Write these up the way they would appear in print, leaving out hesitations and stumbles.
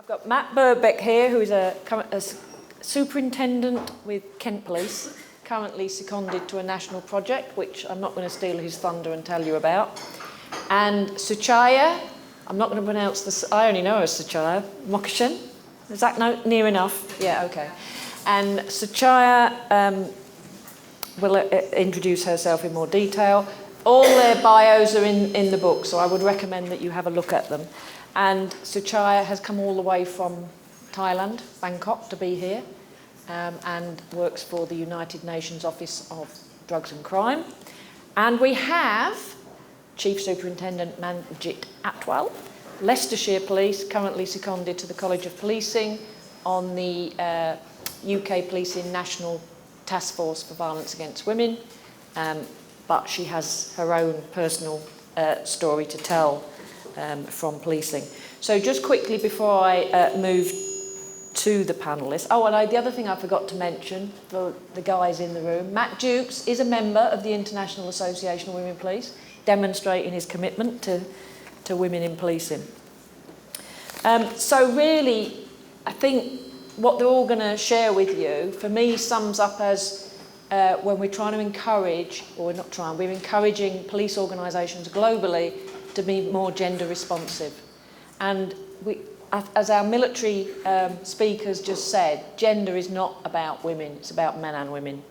I've got Matt Burbeck here, who is a superintendent with Kent Police, currently seconded to a national project, which I'm not going to steal his thunder and tell you about. And Suchaya, I'm not going to pronounce this, I only know her as Suchaya, Mokkhasen. Is that near enough? Yeah, okay. And Suchaya will introduce herself in more detail. All their bios are in the book, so I would recommend that you have a look at them. And Suchaya has come all the way from Thailand, Bangkok, to be here, and works for the United Nations Office of Drugs and Crime. And we have Chief Superintendent Manjit Atwal, Leicestershire Police, currently seconded to the College of Policing on the UK Policing National Task Force for Violence Against Women, but she has her own personal story to tell from policing. So just quickly before I move to the panellists. Oh, and the other thing I forgot to mention for the guys in the room, Matt Dukes is a member of the International Association of Women Police, demonstrating his commitment to women in policing. So really, I think what they're all going to share with you, for me, sums up as when we're trying to encourage, or we're not trying, we're encouraging police organisations globally to be more gender responsive. And as our military speakers just said, gender is not about women, it's about men and women.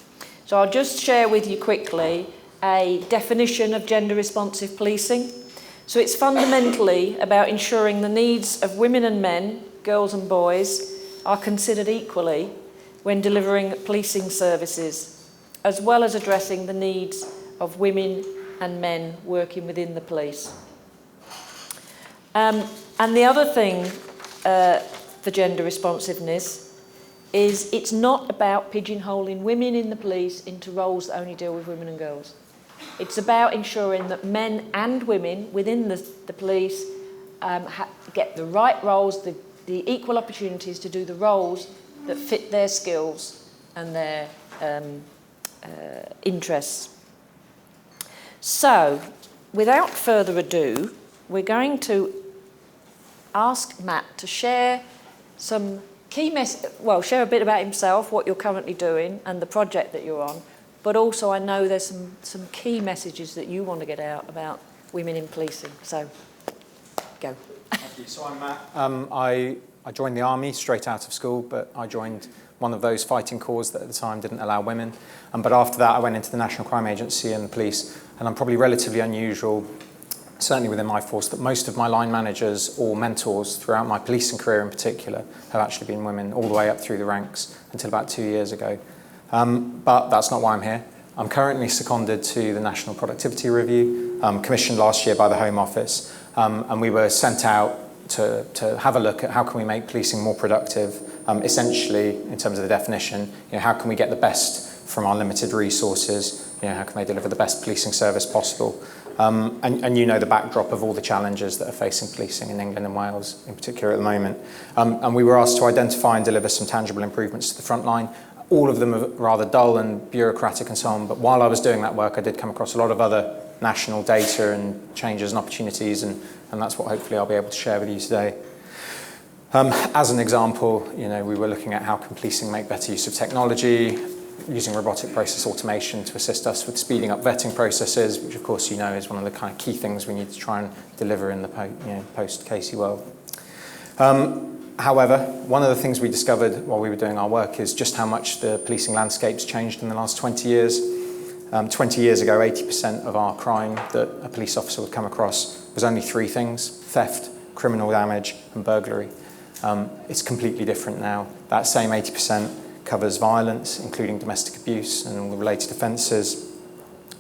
So I'll just share with you quickly a definition of gender responsive policing. So it's fundamentally about ensuring the needs of women and men, girls and boys, are considered equally when delivering policing services, as well as addressing the needs of women and men working within the police. And the other thing for gender responsiveness is it's not about pigeonholing women in the police into roles that only deal with women and girls. It's about ensuring that men and women within the police get the right roles, the equal opportunities to do the roles that fit their skills and their interests. So, without further ado, we're going to ask Matt to share some key share a bit about himself, what you're currently doing and the project that you're on, but also I know there's some key messages that you want to get out about women in policing. So, go. Thank you. So I'm Matt. I joined the army straight out of school, but I joined one of those fighting corps that at the time didn't allow women. But after that, I went into the National Crime Agency and the police, and I'm probably relatively unusual, certainly within my force, that most of my line managers or mentors throughout my policing career in particular have actually been women all the way up through the ranks until about 2 years ago. But that's not why I'm here. I'm currently seconded to the National Productivity Review, commissioned last year by the Home Office, and we were sent out to have a look at how can we make policing more productive, essentially in terms of the definition, how can we get the best from our limited resources, how can they deliver the best policing service possible. And you know the backdrop of all the challenges that are facing policing in England and Wales in particular at the moment. And we were asked to identify and deliver some tangible improvements to the front line. All of them are rather dull and bureaucratic and so on, but while I was doing that work I did come across a lot of other national data and changes and opportunities, and that's what hopefully I'll be able to share with you today. As an example, we were looking at how can policing make better use of technology, using robotic process automation to assist us with speeding up vetting processes, which of course is one of the kind of key things we need to try and deliver in the post-Casey world. However, one of the things we discovered while we were doing our work is just how much the policing landscape's changed in the last 20 years. 20 years ago, 80% of our crime that a police officer would come across was only three things: theft, criminal damage, and burglary. It's completely different now. That same 80% covers violence, including domestic abuse and all the related offences.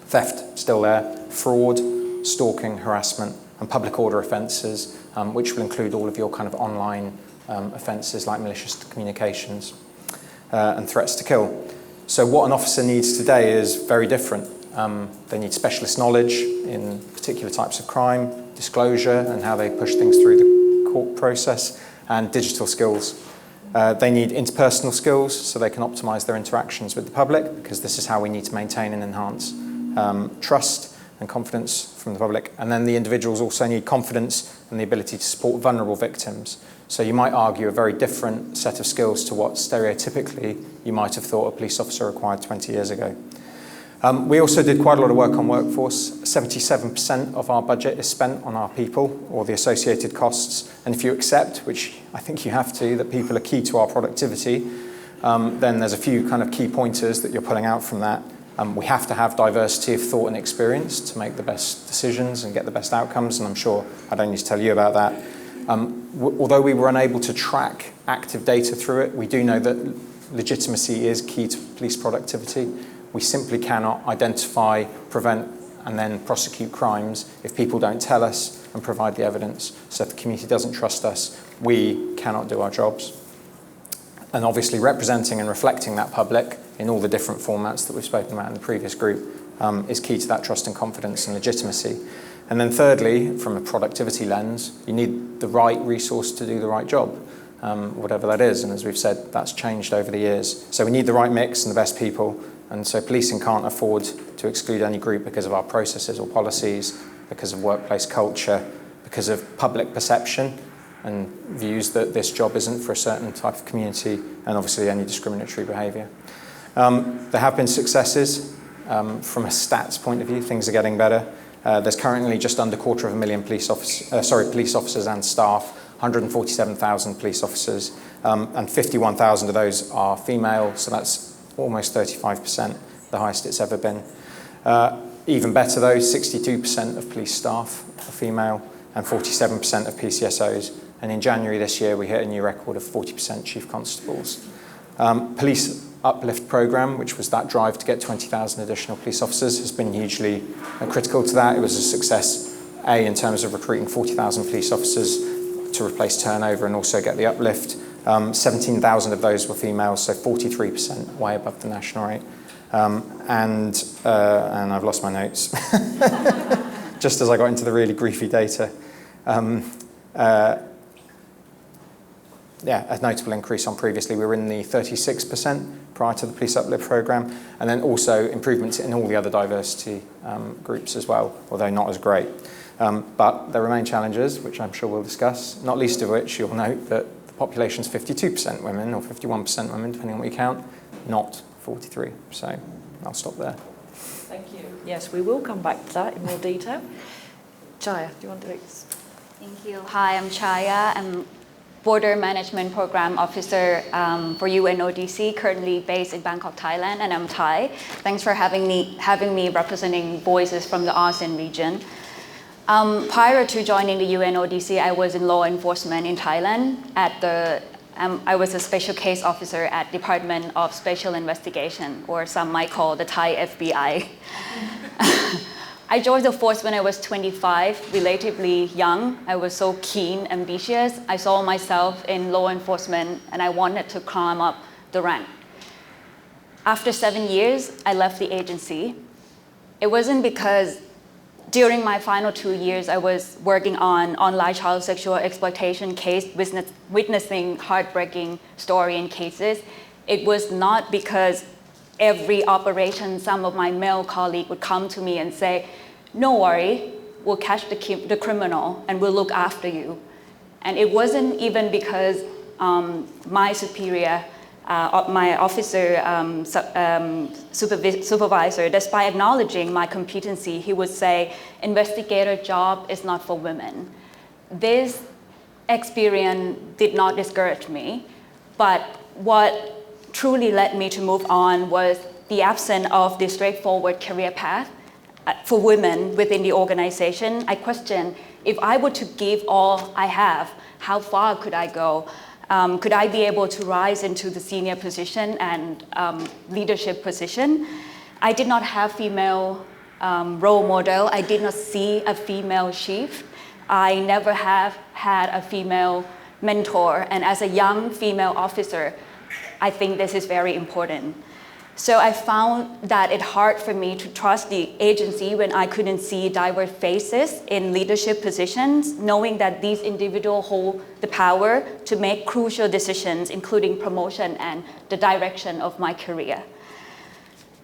Theft, still there. Fraud, stalking, harassment, and public order offences, which will include all of your kind of online offences like malicious communications and threats to kill. So what an officer needs today is very different. They need specialist knowledge in particular types of crime, disclosure and how they push things through the court process, and digital skills. They need interpersonal skills so they can optimise their interactions with the public, because this is how we need to maintain and enhance trust and confidence from the public. And then the individuals also need confidence and the ability to support vulnerable victims. So you might argue a very different set of skills to what stereotypically you might have thought a police officer required 20 years ago. We also did quite a lot of work on workforce. 77% of our budget is spent on our people or the associated costs. And if you accept, which I think you have to, that people are key to our productivity, then there's a few kind of key pointers that you're pulling out from that. We have to have diversity of thought and experience to make the best decisions and get the best outcomes, and I'm sure I don't need to tell you about that. Although we were unable to track active data through it, we do know that legitimacy is key to police productivity. We simply cannot identify, prevent, and then prosecute crimes if people don't tell us and provide the evidence. So if the community doesn't trust us, we cannot do our jobs. And obviously representing and reflecting that public in all the different formats that we've spoken about in the previous group is key to that trust and confidence and legitimacy. And then thirdly, from a productivity lens, you need the right resource to do the right job, whatever that is. And as we've said, that's changed over the years. So we need the right mix and the best people. And so policing can't afford to exclude any group because of our processes or policies, because of workplace culture, because of public perception and views that this job isn't for a certain type of community, and obviously any discriminatory behaviour. There have been successes. From a stats point of view, things are getting better. There's currently just under 250,000 police officers and staff, 147,000 police officers, and 51,000 of those are female, so that's almost 35%, the highest it's ever been. Even better though, 62% of police staff are female and 47% of PCSOs. And in January this year, we hit a new record of 40% chief constables. Police Uplift Programme, which was that drive to get 20,000 additional police officers, has been hugely critical to that. It was a success, A, in terms of recruiting 40,000 police officers to replace turnover and also get the uplift. 17,000 of those were females, so 43%, way above the national rate. And I've lost my notes, just as I got into the really griefy data. A notable increase on previously. We were in the 36% prior to the Police Uplift Programme, and then also improvements in all the other diversity groups as well, although not as great. But there remain challenges, which I'm sure we'll discuss, not least of which you'll note that the population's 52% women or 51% women, depending on what you count, not 43. So I'll stop there. Thank you. Yes, we will come back to that in more detail. Chaya, do you want to take this? Thank you. Hi, I'm Chaya. I'm Border Management Program Officer for UNODC, currently based in Bangkok, Thailand, and I'm Thai. Thanks for having me representing voices from the ASEAN region. Prior to joining the UNODC, I was in law enforcement in Thailand. I was a special case officer at Department of Special Investigation, or some might call the Thai FBI. I joined the force when I was 25, relatively young. I was so keen, ambitious. I saw myself in law enforcement and I wanted to climb up the rank. After 7 years, I left the agency. It wasn't because during my final 2 years, I was working on online child sexual exploitation case, witnessing heartbreaking story and cases. It was not because every operation, some of my male colleagues would come to me and say, "No worry, we'll catch the criminal and we'll look after you." And it wasn't even because my superior, my officer, supervisor, despite acknowledging my competency, he would say, "Investigator job is not for women." This experience did not discourage me, but what truly led me to move on was the absence of the straightforward career path for women within the organization. I questioned, if I were to give all I have, how far could I go? Could I be able to rise into the senior position and leadership position? I did not have female role model. I did not see a female chief. I never have had a female mentor. And as a young female officer, I think this is very important. So I found that it's hard for me to trust the agency when I couldn't see diverse faces in leadership positions, knowing that these individuals hold the power to make crucial decisions, including promotion and the direction of my career.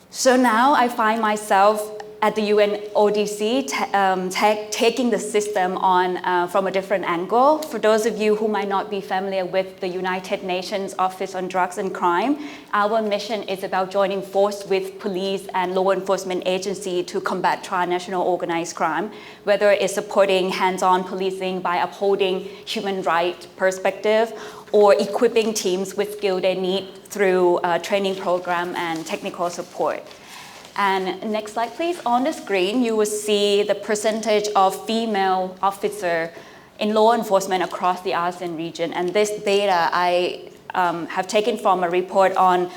So now I find myself at the UNODC, taking the system on from a different angle. For those of you who might not be familiar with the United Nations Office on Drugs and Crime, our mission is about joining force with police and law enforcement agency to combat transnational organized crime, whether it's supporting hands-on policing by upholding human rights perspective or equipping teams with skill they need through training program and technical support. And next slide, please. On the screen, you will see the percentage of female officers in law enforcement across the ASEAN region. And this data I have taken from a report on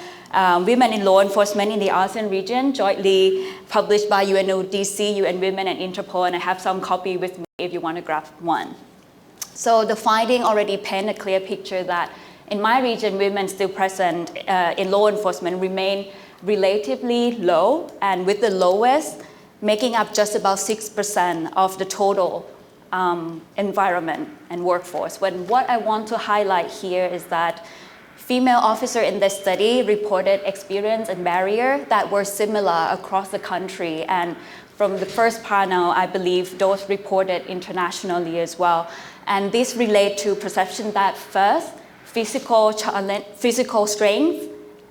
women in law enforcement in the ASEAN region, jointly published by UNODC, UN Women, and Interpol. And I have some copy with me if you want to grab one. So the finding already paint a clear picture that in my region, women still present in law enforcement remain relatively low, and with the lowest making up just about 6% of the total environment and workforce. When what I want to highlight here is that female officers in this study reported experience and barrier that were similar across the country, and from the first panel, I believe those reported internationally as well. And this relate to perception that first, physical strength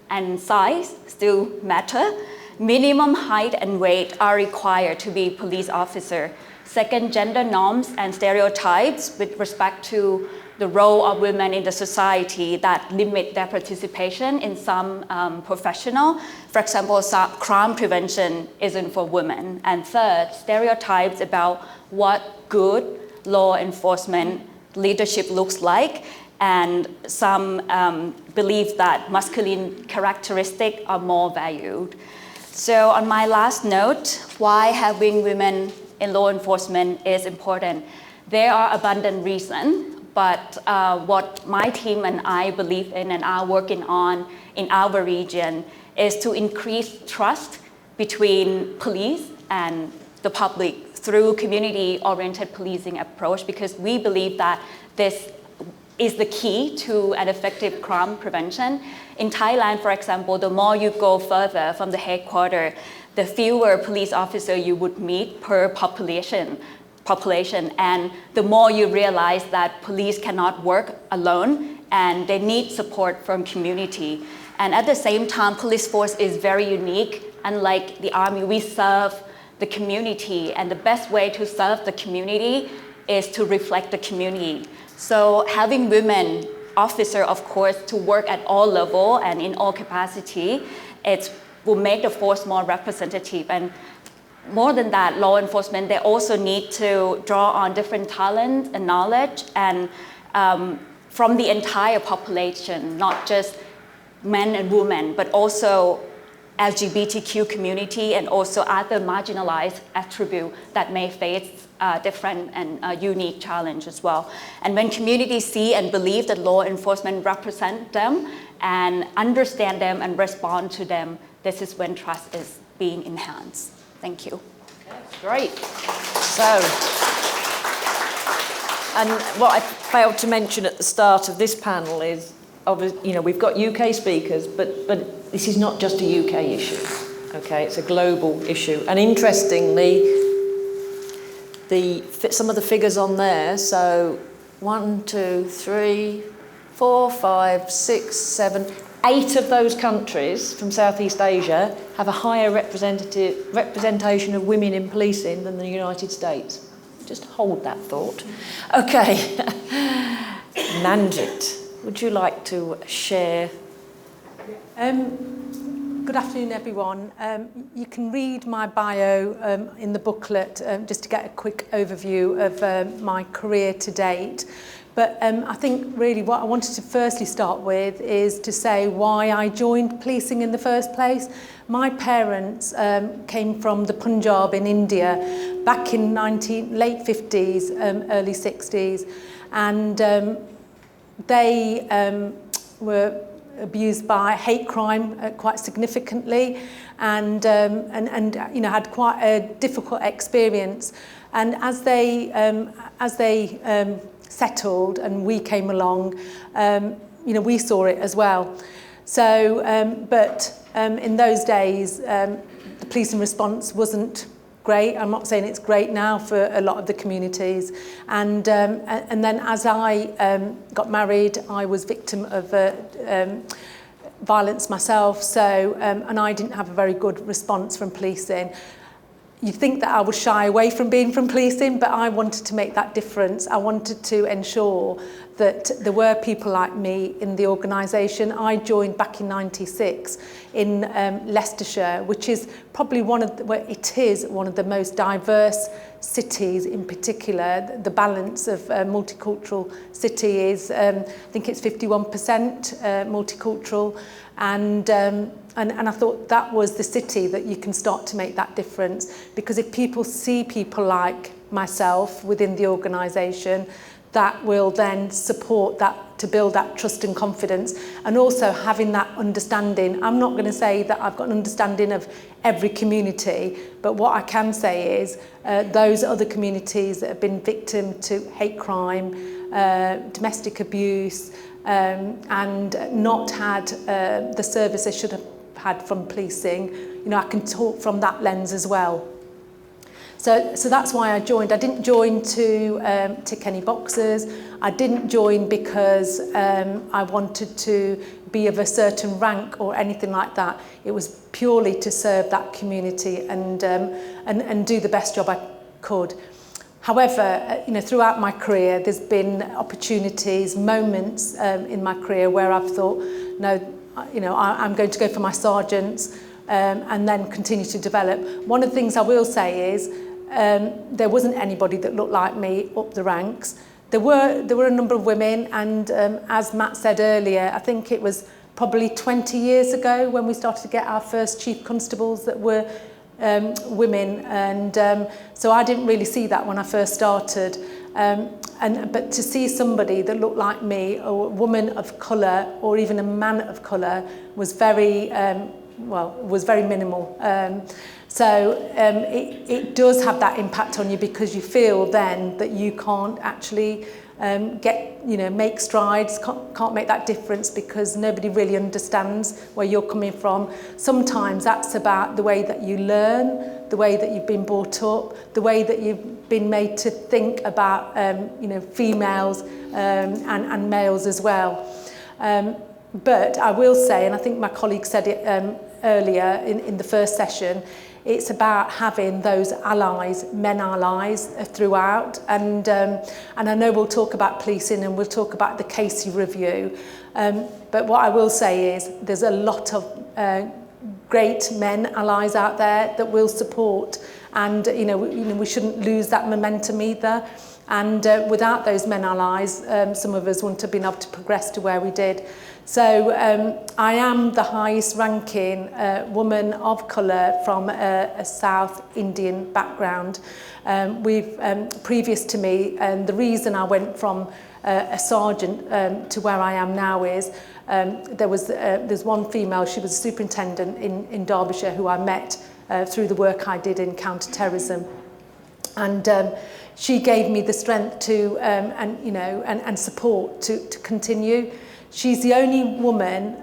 and size still matter. Minimum height and weight are required to be police officer. Second, gender norms and stereotypes with respect to the role of women in the society that limit their participation in some professional. For example, crime prevention isn't for women. And third, stereotypes about what good law enforcement leadership looks like, and some believe that masculine characteristics are more valued. So on my last note, why having women in law enforcement is important. There are abundant reasons, but what my team and I believe in and are working on in our region is to increase trust between police and the public through community-oriented policing approach, because we believe that this is the key to an effective crime prevention. In Thailand, for example, the more you go further from the headquarters, the fewer police officers you would meet per population, and the more you realize that police cannot work alone and they need support from community. And at the same time, police force is very unique. Unlike the army, we serve the community, and the best way to serve the community is to reflect the community. So having women officers, of course, to work at all levels and in all capacity, it will make the force more representative. And more than that, law enforcement, they also need to draw on different talents and knowledge and from the entire population, not just men and women, but also LGBTQ community and also other marginalized attributes that may face different and unique challenge as well. And when communities see and believe that law enforcement represent them and understand them and respond to them, this is when trust is being enhanced. Thank you. Great. So, and what I failed to mention at the start of this panel is, we've got UK speakers, but this is not just a UK issue. Okay, it's a global issue. And interestingly, some of the figures on there, so 1, 2, 3, 4, 5, 6, 7, 8 of those countries from Southeast Asia have a higher representation of women in policing than the United States. Just hold that thought. Okay, Manjit, would you like to share? Good afternoon, everyone. You can read my bio in the booklet just to get a quick overview of my career to date. But I think really what I wanted to firstly start with is to say why I joined policing in the first place. My parents came from the Punjab in India back in late 50s, early 60s, and they were abused by hate crime quite significantly, and had quite a difficult experience. And as they settled and we came along, we saw it as well. So, but in those days, the policing response wasn't great. I'm not saying it's great now for a lot of the communities. And then as I got married, I was victim of violence myself. So, and I didn't have a very good response from policing. You'd think that I would shy away from being from policing, but I wanted to make that difference. I wanted to ensure that there were people like me in the organisation. I joined back in '96 in Leicestershire, which is probably one of the most diverse cities in particular. The balance of multicultural city is, I think it's 51% multicultural, and I thought that was the city that you can start to make that difference, because if people see people like myself within the organisation, that will then support that, to build that trust and confidence, and also having that understanding. I'm not going to say that I've got an understanding of every community, but what I can say is those other communities that have been victim to hate crime, domestic abuse, and not had the service they should have had from policing, you know, I can talk from that lens as well. So that's why I joined. I didn't join to tick any boxes. I didn't join because I wanted to be of a certain rank or anything like that. It was purely to serve that community and do the best job I could. However, you know, throughout my career, there's been opportunities, moments in my career where I've thought, no, you know, I'm going to go for my sergeants and then continue to develop. One of the things I will say is there wasn't anybody that looked like me up the ranks. There were a number of women, and as Matt said earlier, I think it was probably 20 years ago when we started to get our first chief constables that were women, and so I didn't really see that when I first started. But to see somebody that looked like me, or a woman of colour, or even a man of colour, was very minimal. It does have that impact on you, because you feel then that you can't actually make strides, can't make that difference, because nobody really understands where you're coming from. Sometimes that's about the way that you learn, the way that you've been brought up, the way that you've been made to think about females and males as well. But I will say, and I think my colleague said it earlier in the first session, it's about having those allies, men allies throughout. And I know we'll talk about policing and we'll talk about the Casey review. But what I will say is there's a lot of great men allies out there that will support. And we shouldn't lose that momentum either. And without those men allies, some of us wouldn't have been able to progress to where we did. So I am the highest ranking woman of colour from a South Indian background. Previous to me, and the reason I went from a sergeant to where I am now is there's one female, she was a superintendent in Derbyshire, who I met through the work I did in counter-terrorism. And she gave me the strength to and support to continue. She's the only woman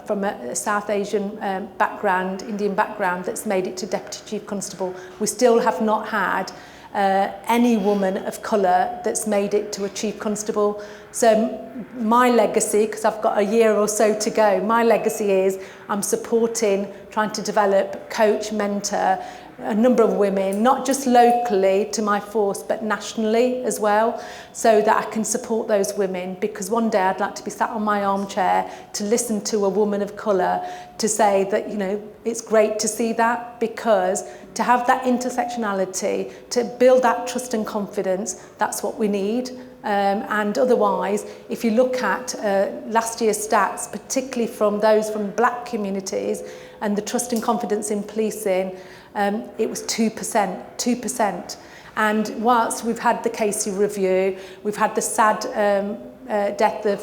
from a South Asian background, Indian background, that's made it to Deputy Chief Constable. We still have not had any woman of colour that's made it to a Chief Constable. So my legacy, because I've got a year or so to go, my legacy is I'm supporting, trying to develop, coach, mentor a number of women, not just locally to my force, but nationally as well, so that I can support those women, because one day I'd like to be sat on my armchair to listen to a woman of colour to say that, it's great to see that, because to have that intersectionality, to build that trust and confidence, that's what we need. And otherwise, if you look at last year's stats, particularly from those from black communities, and the trust and confidence in policing, it was 2%. And whilst we've had the Casey review, we've had the sad death of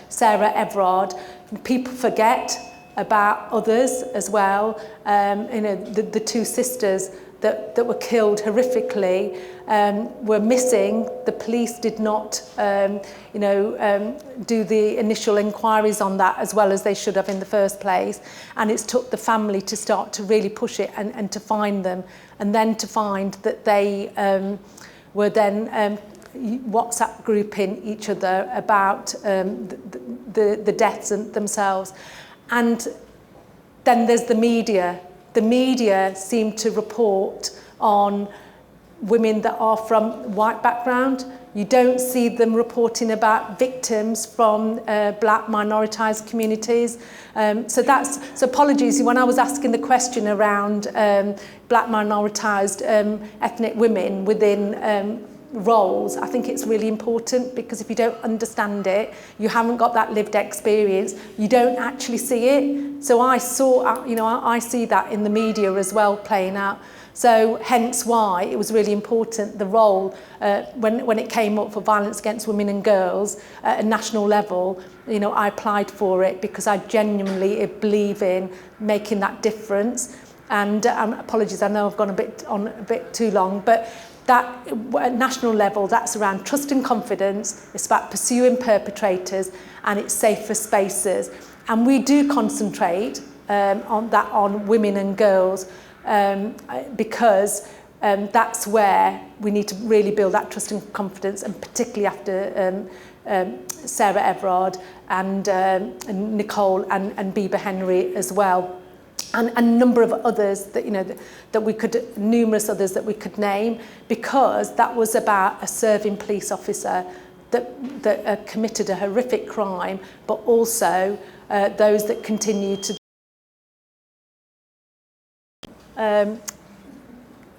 Sarah Everard, people forget about others as well. The two sisters that were killed horrifically were missing. The police did not, do the initial inquiries on that as well as they should have in the first place. And it's took the family to start to really push it and to find them, and then to find that they were then WhatsApp grouping each other about the deaths themselves. And then there's the media. The media seem to report on women that are from white background. You don't see them reporting about victims from black minoritized communities. So apologies, when I was asking the question around black minoritized ethnic women within roles, I think it's really important, because if you don't understand it, you haven't got that lived experience, you don't actually see it. So I see that in the media as well playing out. So hence why it was really important, the role when it came up for violence against women and girls at a national level. I applied for it because I genuinely believe in making that difference. And apologies, I know I've gone a bit too long, but that at national level, that's around trust and confidence. It's about pursuing perpetrators, and it's safer spaces. And we do concentrate on women and girls because that's where we need to really build that trust and confidence, and particularly after Sarah Everard and Nicole and Bieber Henry as well. And a number of others numerous others that we could name, because that was about a serving police officer that committed a horrific crime, but also those that continue to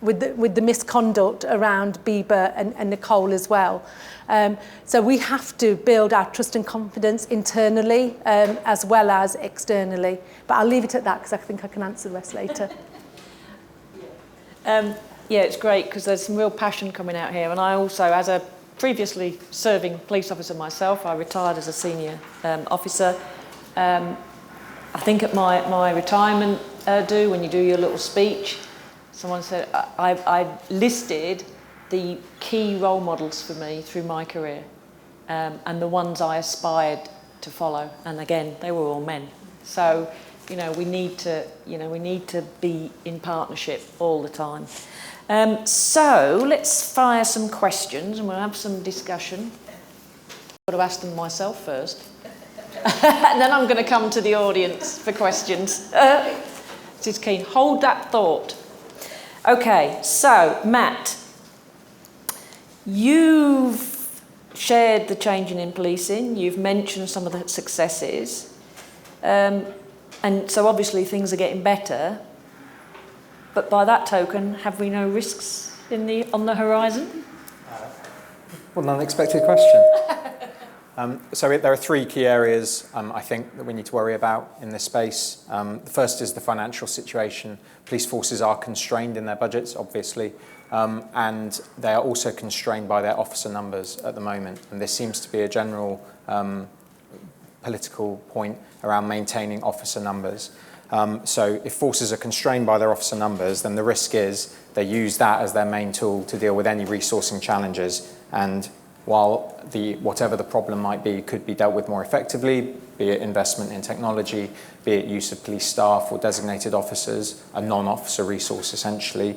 with the misconduct around Bieber and Nicole as well. So we have to build our trust and confidence internally as well as externally. But I'll leave it at that, because I think I can answer the rest later. Yeah, it's great, because there's some real passion coming out here. And I also, as a previously serving police officer myself, I retired as a senior officer. I think at my retirement when you do your little speech, someone said I listed the key role models for me through my career, and the ones I aspired to follow. And again, they were all men. So, we need to be in partnership all the time. So let's fire some questions, and we'll have some discussion. I've got to ask them myself first, and then I'm going to come to the audience for questions. This is keen. Hold that thought. Okay, so Matt, you've shared the changing in policing. You've mentioned some of the successes, and so obviously things are getting better. But by that token, have we no risks on the horizon? What an unexpected question. So there are three key areas I think that we need to worry about in this space. The first is the financial situation. Police forces are constrained in their budgets, obviously, and they are also constrained by their officer numbers at the moment. And this seems to be a general political point around maintaining officer numbers. So if forces are constrained by their officer numbers, then the risk is they use that as their main tool to deal with any resourcing challenges. And while whatever the problem might be could be dealt with more effectively, be it investment in technology, be it use of police staff or designated officers, a non-officer resource essentially,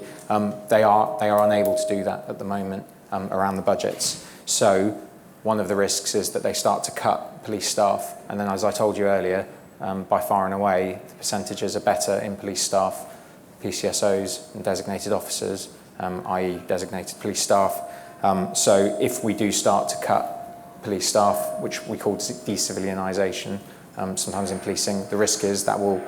they are unable to do that at the moment around the budgets. So one of the risks is that they start to cut police staff, and then, as I told you earlier, by far and away, the percentages are better in police staff, PCSOs and designated officers, i.e. designated police staff. So if we do start to cut police staff, which we call decivilianisation, sometimes in policing, the risk is that will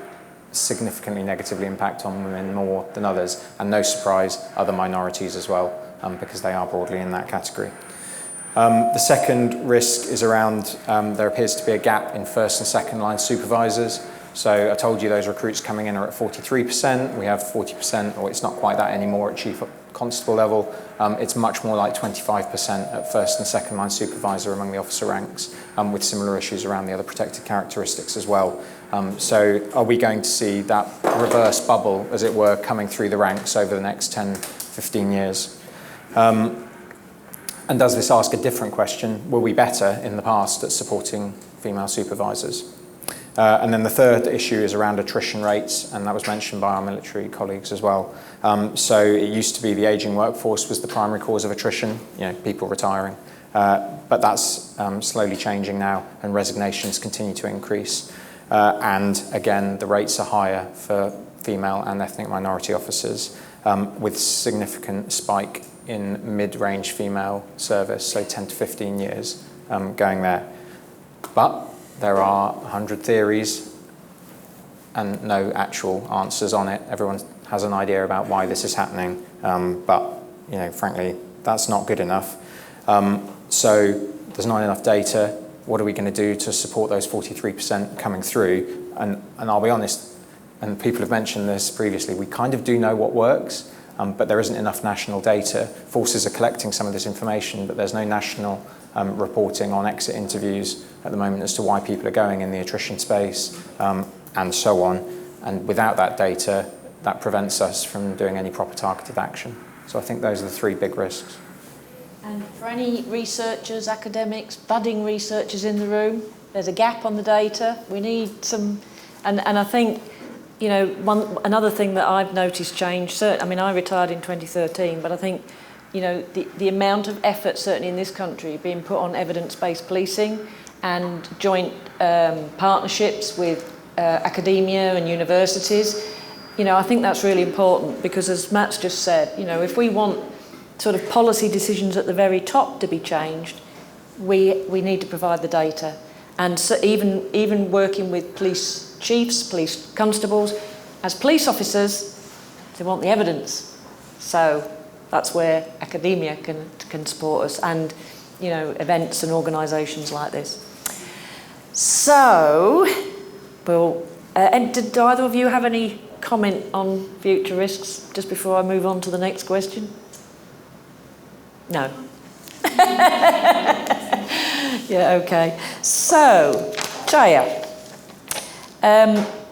significantly negatively impact on women more than others, and no surprise, other minorities as well, because they are broadly in that category. The second risk is around there appears to be a gap in first and second line supervisors. So I told you those recruits coming in are at 43%. We have 40%, or it's not quite that anymore, at chief constable level. It's much more like 25% at first and second line supervisor among the officer ranks, with similar issues around the other protected characteristics as well. So are we going to see that reverse bubble, as it were, coming through the ranks over the next 10, 15 years? And does this ask a different question? Were we better in the past at supporting female supervisors? And then the third issue is around attrition rates, and that was mentioned by our military colleagues as well. So it used to be the ageing workforce was the primary cause of attrition, people retiring. But that's slowly changing now, and resignations continue to increase. And again, the rates are higher for female and ethnic minority officers, with significant spike in mid-range female service, so 10 to 15 years going there. But there are 100 theories and no actual answers on it. Everyone has an idea about why this is happening, but frankly, that's not good enough. So there's not enough data. What are we going to do to support those 43% coming through? And I'll be honest, and people have mentioned this previously, we kind of do know what works, but there isn't enough national data. Forces are collecting some of this information, but there's no national reporting on exit interviews at the moment as to why people are going in the attrition space, and so on. And without that data, that prevents us from doing any proper targeted action. So I think those are the three big risks. And for any researchers, academics, budding researchers in the room, there's a gap on the data. We need some, and I think, another thing that I've noticed change, I mean, I retired in 2013, but I think, the amount of effort, certainly in this country, being put on evidence-based policing and joint partnerships with academia and universities, I think that's really important, because as Matt's just said, if we want sort of policy decisions at the very top to be changed, we need to provide the data. And so even working with police chiefs, police constables, as police officers, they want the evidence. So that's where academia can support us, and events and organisations like this. So, and did either of you have any comment on future risks just before I move on to the next question? No. Yeah, okay. So, Chaya,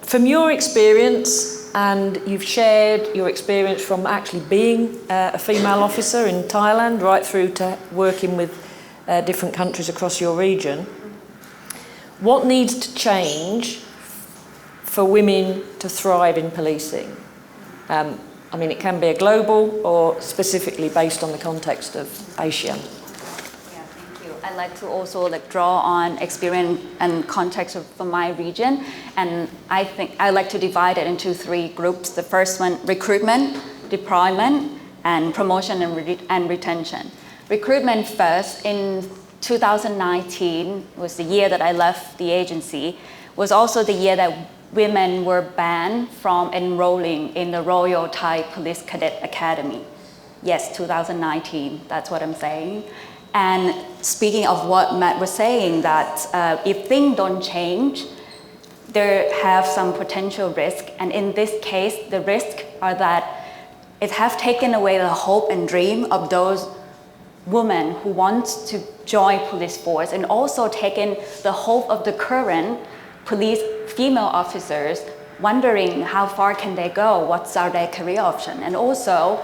from your experience, and you've shared your experience from actually being a female officer in Thailand right through to working with different countries across your region, what needs to change for women to thrive in policing? I mean, it can be a global or specifically based on the context of Asia. Yeah, thank you. I'd like to also draw on experience and context from my region, and I think I like to divide it into three groups. The first one, recruitment, deployment, and promotion and retention. Recruitment first. In 2019 was the year that I left the agency, was also the year that women were banned from enrolling in the Royal Thai Police Cadet Academy. Yes, 2019, that's what I'm saying. And speaking of what Matt was saying, that if things don't change, there have some potential risk. And in this case, the risk are that it has taken away the hope and dream of those women who want to join police force, and also taken the hope of the current police female officers, wondering how far can they go, what's their career option, and also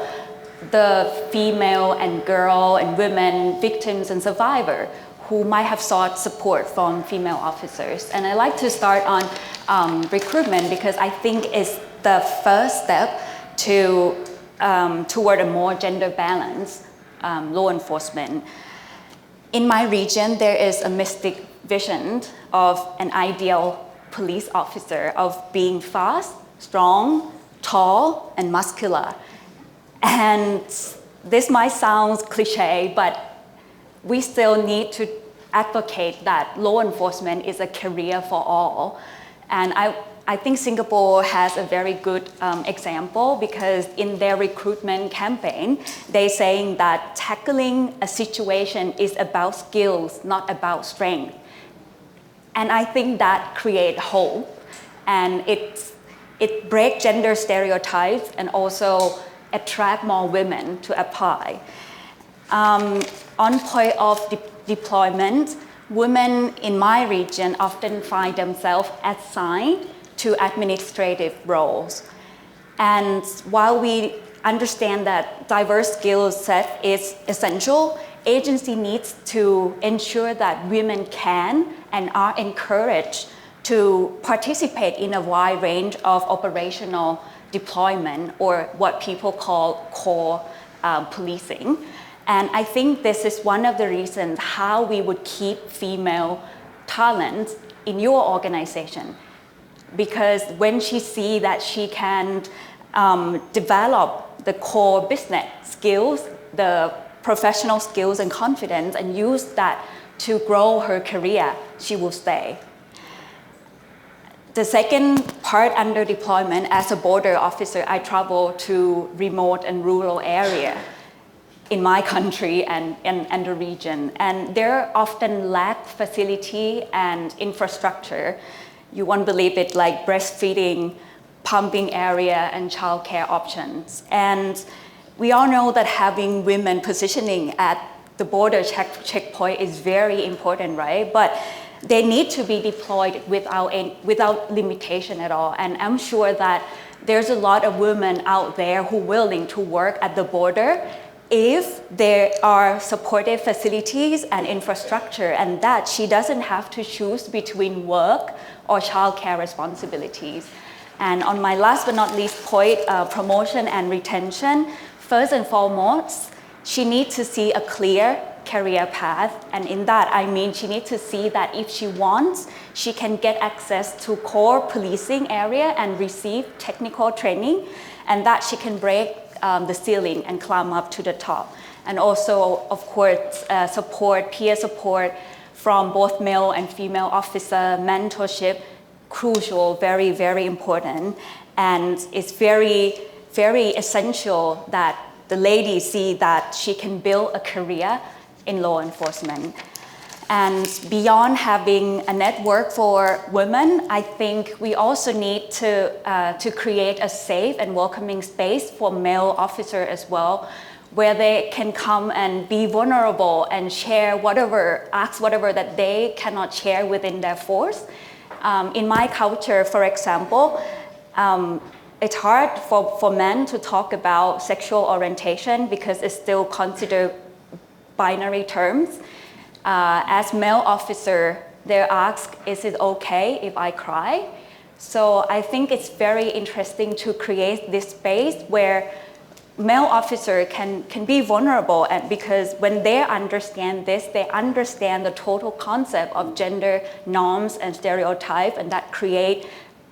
the female and girl and women victims and survivors who might have sought support from female officers. And I like to start on recruitment, because I think it's the first step to toward a more gender balanced law enforcement. In my region, there is a mystic vision of an ideal police officer of being fast, strong, tall, and muscular. And this might sound cliche, but we still need to advocate that law enforcement is a career for all. And I think Singapore has a very good example, because in their recruitment campaign, they're saying that tackling a situation is about skills, not about strength. And I think that creates hope, and it breaks gender stereotypes, and also attract more women to apply. On point of deployment, women in my region often find themselves assigned to administrative roles. And while we understand that diverse skill set is essential, agency needs to ensure that women can and are encouraged to participate in a wide range of operational deployment, or what people call core policing. And I think this is one of the reasons how we would keep female talent in your organization. Because when she sees that she can develop the core business skills, the professional skills and confidence, and use that to grow her career, she will stay. The second part under deployment, as a border officer, I travel to remote and rural area in my country and the region. And there often lack facility and infrastructure. You won't believe it, like breastfeeding, pumping area, and childcare options. And we all know that having women positioning at the border checkpoint is very important, right? But they need to be deployed without limitation at all. And I'm sure that there's a lot of women out there who are willing to work at the border if there are supportive facilities and infrastructure, and that she doesn't have to choose between work or childcare responsibilities. And on my last but not least point, promotion and retention, first and foremost, she needs to see a clear career path. And in that, I mean she needs to see that if she wants, she can get access to core policing area and receive technical training, and that she can break the ceiling and climb up to the top. And also, of course, peer support from both male and female officer, mentorship, crucial, very, very important. And it's very, very essential that the lady see that she can build a career in law enforcement. And beyond having a network for women, I think we also need to create a safe and welcoming space for male officers as well, where they can come and be vulnerable and share ask whatever that they cannot share within their force. In my culture, for example, it's hard for men to talk about sexual orientation because it's still considered binary terms. As male officer, they're asked, is it okay if I cry? So I think it's very interesting to create this space where male officer can be vulnerable, and because when they understand this, they understand the total concept of gender norms and stereotype, and that create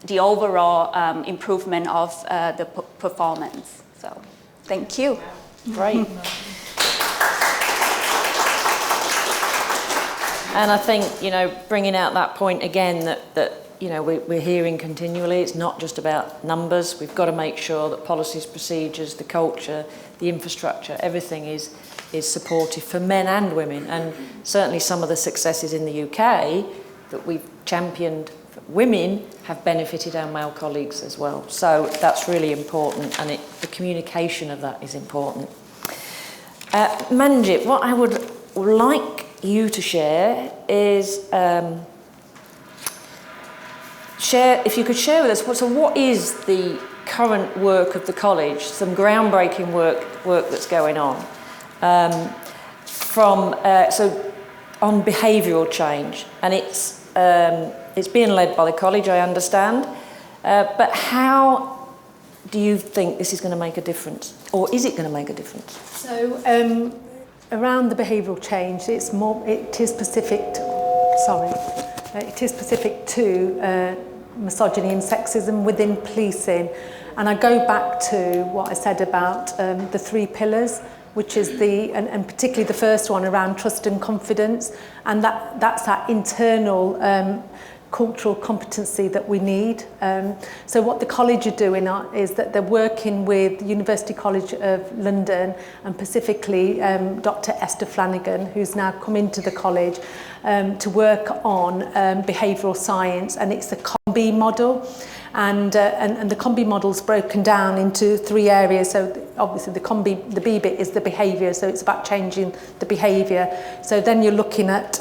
the overall improvement of the performance. So thank you. Great. And I think, bringing out that point again that we're hearing continually, it's not just about numbers. We've got to make sure that policies, procedures, the culture, the infrastructure, everything is supportive for men and women. And certainly some of the successes in the UK that we've championed for women have benefited our male colleagues as well. So that's really important, and the communication of that is important. Manjit, what I would like you to share is if you could share with us what is the current work of the college, some groundbreaking work that's going on on behavioural change, and it's being led by the college, I understand, but how do you think this is going to make a difference, or is it going to make a difference? So around the behavioural change, it is specific to misogyny and sexism within policing. And I go back to what I said about the 3 pillars, which is and particularly the first one around trust and confidence, and that's that internal cultural competency that we need. So what the college are doing is that they're working with University College of London, and specifically Dr. Esther Flanagan, who's now come into the college to work on behavioural science, and it's the COMB model. And the combi model's broken down into 3 areas. So obviously the B bit is the behaviour, so it's about changing the behaviour. So then you're looking at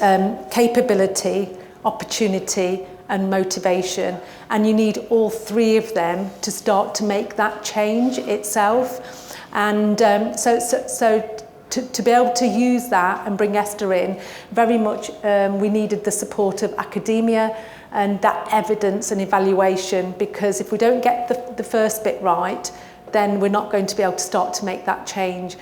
capability, opportunity and motivation, and you need all 3 of them to start to make that change itself. And to be able to use that and bring Esther in, very much we needed the support of academia and that evidence and evaluation, because if we don't get the first bit right, then we're not going to be able to start to make that change.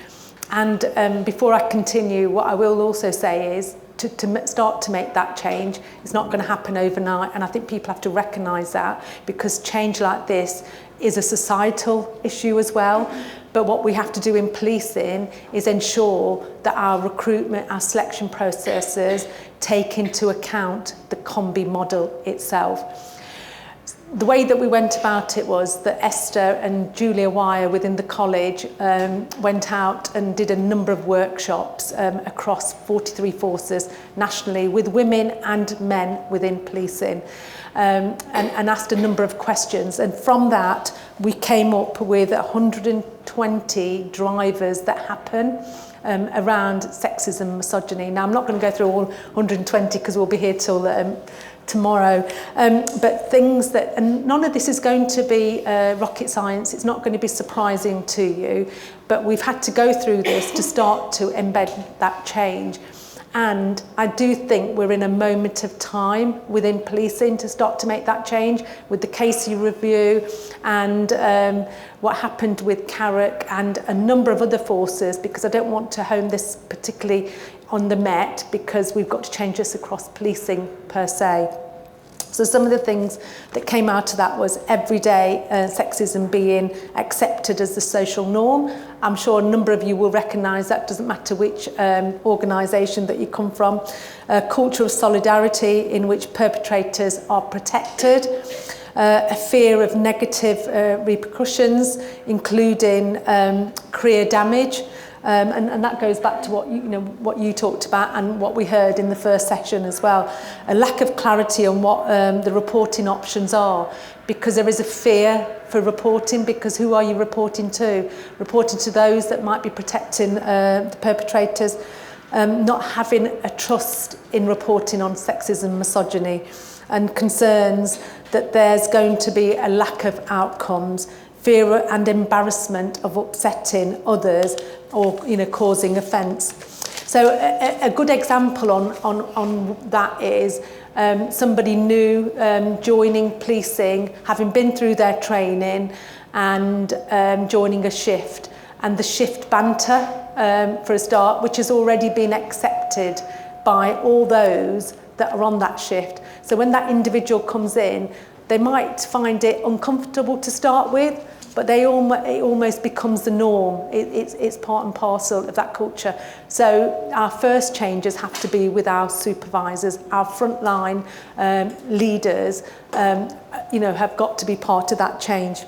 And before I continue, what I will also say is to start to make that change, it's not going to happen overnight, and I think people have to recognise that, because change like this is a societal issue as well. But what we have to do in policing is ensure that our recruitment, our selection processes take into account the combi model itself. The way that we went about it was that Esther and Julia Wire within the college went out and did a number of workshops across 43 forces nationally with women and men within policing, and asked a number of questions. And from that, we came up with 120 drivers that happen around sexism, misogyny. Now, I'm not going to go through all 120 because we'll be here till tomorrow, but things that, and none of this is going to be rocket science, it's not going to be surprising to you, but we've had to go through this to start to embed that change. And I do think we're in a moment of time within policing to start to make that change with the Casey review and what happened with Carrick and a number of other forces, because I don't want to hone this particularly on the Met, because we've got to change this across policing per se. So some of the things that came out of that was everyday sexism being accepted as the social norm. I'm sure a number of you will recognise that, doesn't matter which organisation that you come from. A culture of solidarity in which perpetrators are protected. A fear of negative repercussions, including career damage. And that goes back to what you talked about and what we heard in the first session as well. A lack of clarity on what the reporting options are, because there is a fear for reporting, because who are you reporting to? Reporting to those that might be protecting the perpetrators, not having a trust in reporting on sexism, misogyny, and concerns that there's going to be a lack of outcomes, fear and embarrassment of upsetting others or causing offence. So a good example on that is somebody new joining policing, having been through their training and joining a shift, and the shift banter for a start, which has already been accepted by all those that are on that shift. So when that individual comes in, they might find it uncomfortable to start with, but it almost becomes the norm. It's part and parcel of that culture. So our first changes have to be with our supervisors, our frontline leaders, have got to be part of that change.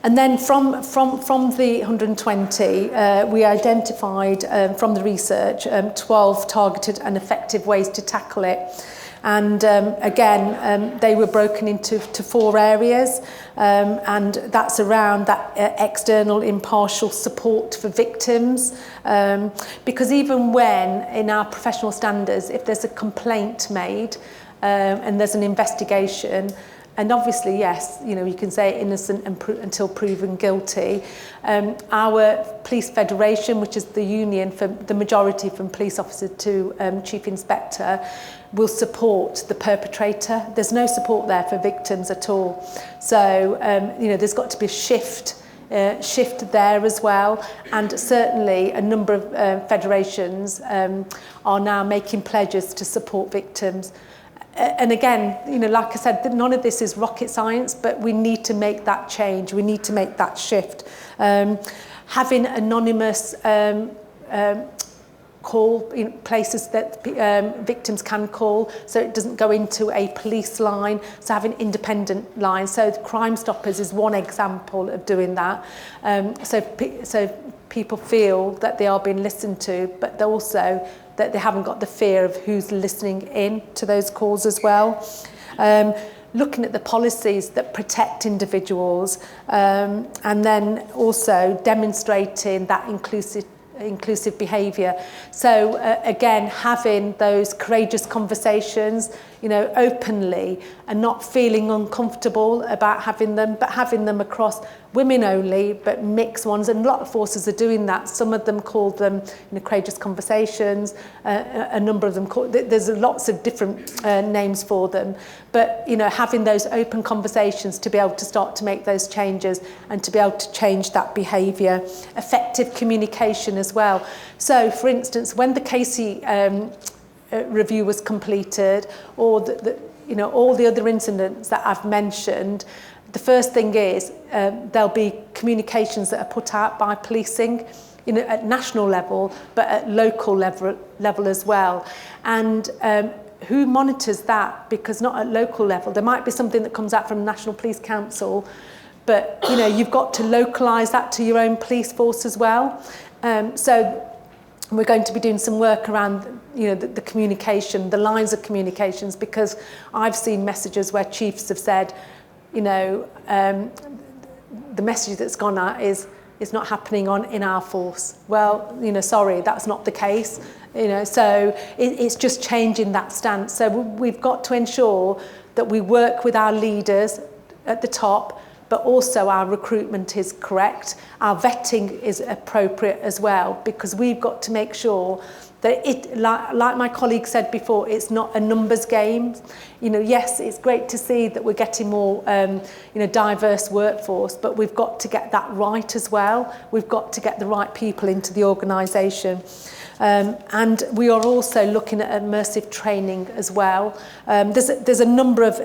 And then from the 120, we identified from the research 12 targeted and effective ways to tackle it. And again, they were broken into 4 areas, and that's around that external impartial support for victims, because even when in our professional standards, if there's a complaint made and there's an investigation, and obviously, yes, you can say innocent until proven guilty. Our Police Federation, which is the union for the majority from police officer to chief inspector, will support the perpetrator. There's no support there for victims at all. So, there's got to be a shift there as well. And certainly a number of federations are now making pledges to support victims. And again, like I said, none of this is rocket science, but we need to make that change. We need to make that shift. Having anonymous call places that victims can call, so it doesn't go into a police line. So having independent lines. So Crime Stoppers is one example of doing that. So people feel that they are being listened to, but also that they haven't got the fear of who's listening in to those calls as well. looking at the policies that protect individuals, and then also demonstrating that inclusive behaviour. So again, having those courageous conversations, you know, openly, and not feeling uncomfortable about having them, but having them across women only, but mixed ones. And a lot of forces are doing that. Some of them call them, you know, courageous conversations. A number of them call, there's lots of different names for them. But, you know, having those open conversations to be able to start to make those changes and to be able to change that behaviour. Effective communication as well. So, for instance, when the Casey review was completed, or you know, all the other incidents that I've mentioned, the first thing is there'll be communications that are put out by policing, you know, at national level, but at local level as well. And who monitors that? Because not at local level. There might be something that comes out from the National Police Council, but you know, you've got to localise that to your own police force as well. So we're going to be doing some work around, you know, the communication, the lines of communications, because I've seen messages where chiefs have said, you know, the message that's gone out is not happening in our force. Well, you know, sorry, that's not the case. You know, so it's just changing that stance. So we've got to ensure that we work with our leaders at the top, but also our recruitment is correct. Our vetting is appropriate as well, because we've got to make sure that it, like my colleague said before, it's not a numbers game. You know, yes, it's great to see that we're getting more, you know, diverse workforce, but we've got to get that right as well. We've got to get the right people into the organisation. And we are also looking at immersive training as well. There's a number of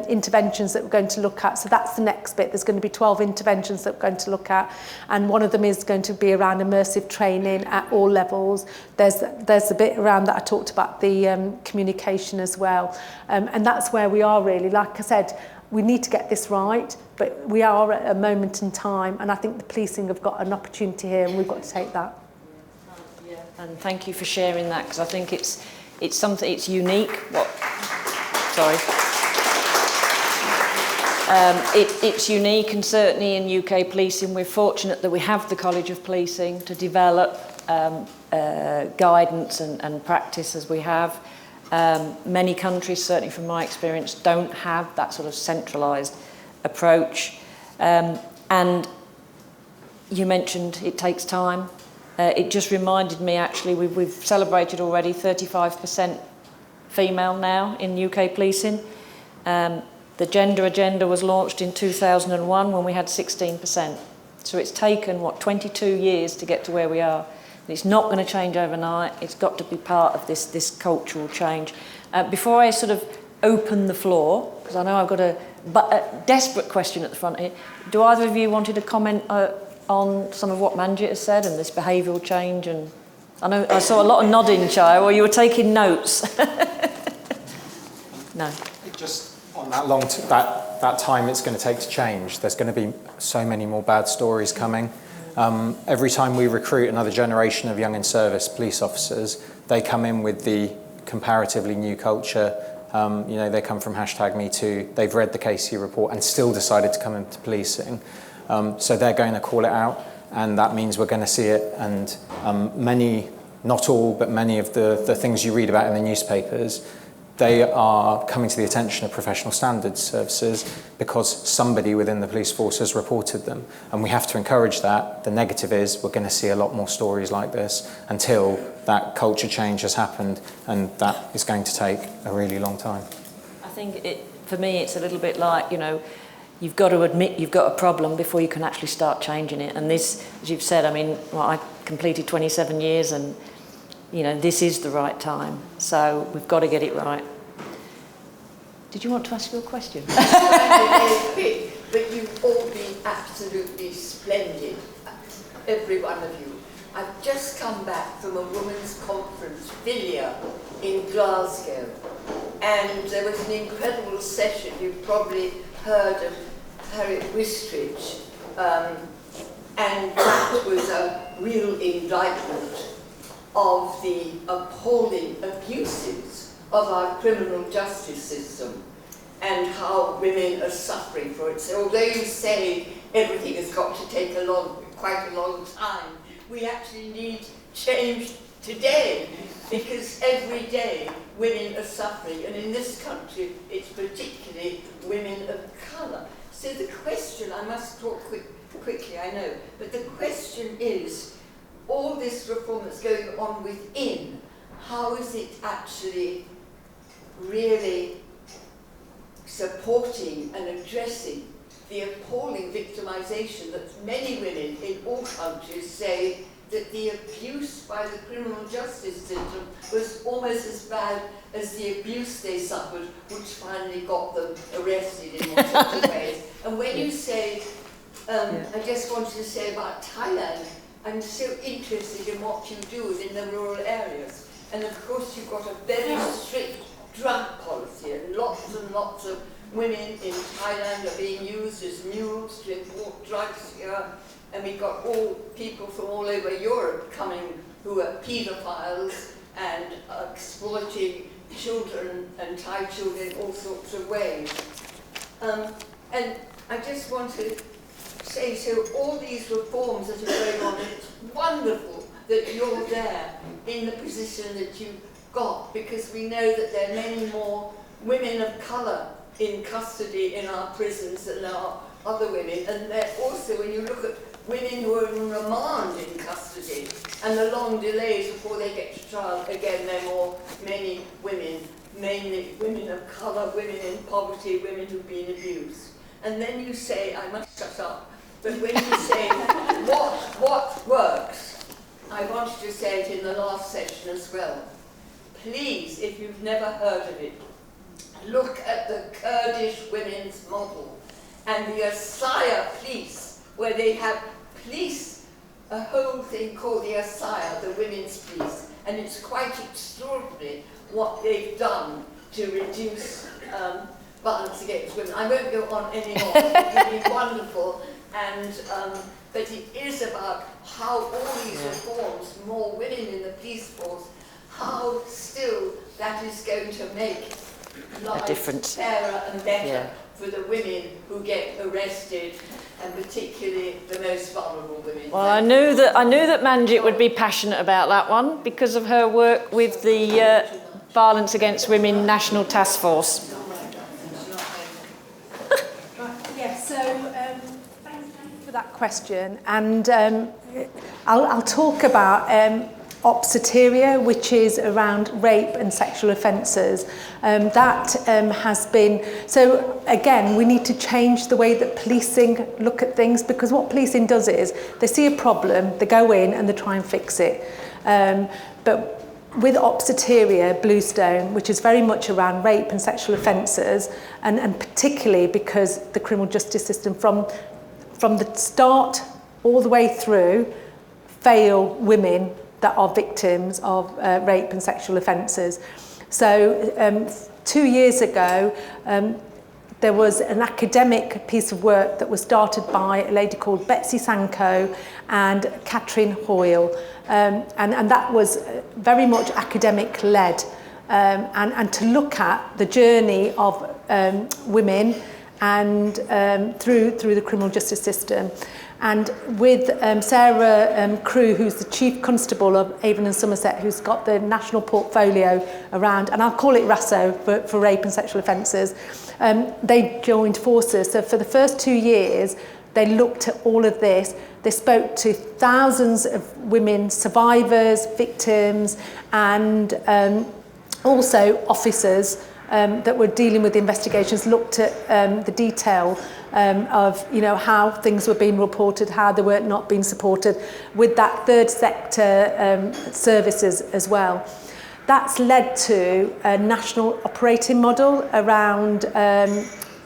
interventions that we're going to look at. So that's the next bit. There's going to be 12 interventions that we're going to look at. And one of them is going to be around immersive training at all levels. There's a bit around that I talked about, the communication as well. And that's where we are really. Like I said, we need to get this right, but we are at a moment in time. And I think the policing have got an opportunity here, and we've got to take that. And thank you for sharing that, because I think it's something, it's unique. It's unique, and certainly in UK policing we're fortunate that we have the College of Policing to develop guidance and practice as we have. Many countries, certainly from my experience, don't have that sort of centralised approach. And you mentioned it takes time. It just reminded me, actually, we've celebrated already 35% female now in UK policing. The gender agenda was launched in 2001 when we had 16%. So it's taken, 22 years to get to where we are. And it's not going to change overnight. It's got to be part of this cultural change. Before I sort of open the floor, because I know I've got a desperate question at the front here, do either of you wanted to comment on some of what Manjit has said and this behavioural change? And I know I saw a lot of nodding, Chaya, or you were taking notes. No. Just on that that time it's going to take to change, there's going to be so many more bad stories coming. Every time we recruit another generation of young in-service police officers, they come in with the comparatively new culture. You know, they come from #MeToo. They've read the Casey report and still decided to come into policing. So they're going to call it out, and that means we're going to see it. And many, not all, but many of the things you read about in the newspapers, they are coming to the attention of professional standards services because somebody within the police force has reported them. And we have to encourage that. The negative is we're going to see a lot more stories like this until that culture change has happened, and that is going to take a really long time. I think for me it's a little bit like, you know, you've got to admit you've got a problem before you can actually start changing it. And this, as you've said, I mean, I completed 27 years and, you know, this is the right time. So we've got to get it right. Did you want to ask your question? But you've all been absolutely splendid, every one of you. I've just come back from a women's conference, Villia, in Glasgow. And there was an incredible session. You've probably heard of Harriet Wistridge, and that was a real indictment of the appalling abuses of our criminal justice system. And and how women are suffering for it. So although you say everything has got to take quite a long time, we actually need change today, because every day women are suffering, and in this country it's particularly women of colour. So the question, I must talk quickly, I know, but the question is, all this reform that's going on within, how is it actually really supporting and addressing the appalling victimisation that many women in all countries say that the abuse by the criminal justice system was almost as bad as the abuse they suffered, which finally got them arrested in all sorts of ways. And when you say, I just wanted to say about Thailand, I'm so interested in what you do in the rural areas. And of course you've got a very strict drug policy, and lots of women in Thailand are being used as mules to import drugs here. And we've got all people from all over Europe coming who are paedophiles and exploiting children and Thai children in all sorts of ways. And I just want to say, so all these reforms that are going on, it's wonderful that you're there in the position that you've got, because we know that there are many more women of colour in custody in our prisons than there are other women. And they're also, when you look at women who are in remand in custody and the long delays before they get to trial, again, there are many women, mainly women of colour, women in poverty, women who've been abused. And then you say, I must shut up, but when you say what works, I wanted to say it in the last session as well. Please, if you've never heard of it, look at the Kurdish women's model and the Asaya police, where they have police, a whole thing called the Asaya, the women's police, and it's quite extraordinary what they've done to reduce violence against women. I won't go on anymore. It's been wonderful, and but it is about how all these reforms, more women in the police force, how still that is going to make life fairer and better for the women who get arrested, and particularly the most vulnerable women. Well, I knew that Manjit would be passionate about that one because of her work with the Violence Against Women National Task Force. Yes, so thank you for that question, and I'll talk about Soteria, which is around rape and sexual offences. That has been, so again, we need to change the way that policing look at things, because what policing does is they see a problem, they go in and they try and fix it. But with Soteria, Bluestone, which is very much around rape and sexual offences, and particularly because the criminal justice system from the start all the way through fail women that are victims of rape and sexual offences. So 2 years ago, there was an academic piece of work that was started by a lady called Betsy Sanko and Catherine Hoyle, and that was very much academic-led, and to look at the journey of women and through the criminal justice system. And with Sarah Crew, who's the Chief Constable of Avon and Somerset, who's got the national portfolio around, and I'll call it RASO for rape and sexual offences, they joined forces. So for the first 2 years, they looked at all of this. They spoke to thousands of women, survivors, victims, and also officers that were dealing with the investigations, looked at the detail of how things were being reported, how they were not being supported, with that third sector services as well. That's led to a national operating model around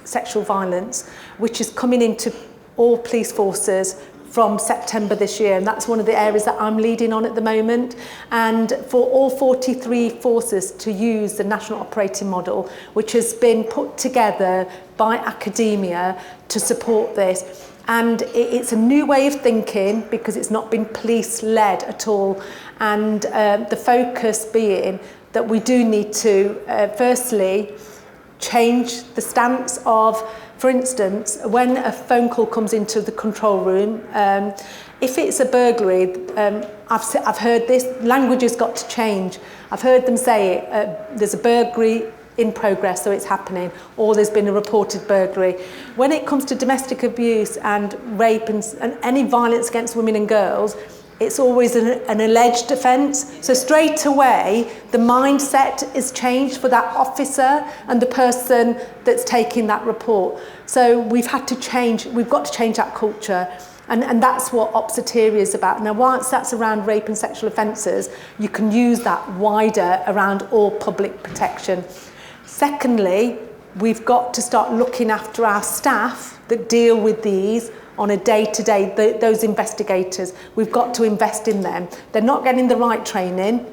sexual violence, which is coming into all police forces from September this year, and that's one of the areas that I'm leading on at the moment. And for all 43 forces to use the national operating model, which has been put together by academia to support this. And it's a new way of thinking, because it's not been police-led at all. And the focus being that we do need to, firstly, change the stance of, for instance, when a phone call comes into the control room, if it's a burglary, I've heard this, language has got to change. I've heard them say there's a burglary in progress, so it's happening, or there's been a reported burglary. When it comes to domestic abuse and rape and any violence against women and girls, it's always an alleged offence. So straight away, the mindset is changed for that officer and the person that's taking that report. So we've got to change that culture. And that's what Soteria is about. Now, whilst that's around rape and sexual offences, you can use that wider around all public protection. Secondly, we've got to start looking after our staff that deal with these on a day-to-day, those investigators. We've got to invest in them. They're not getting the right training.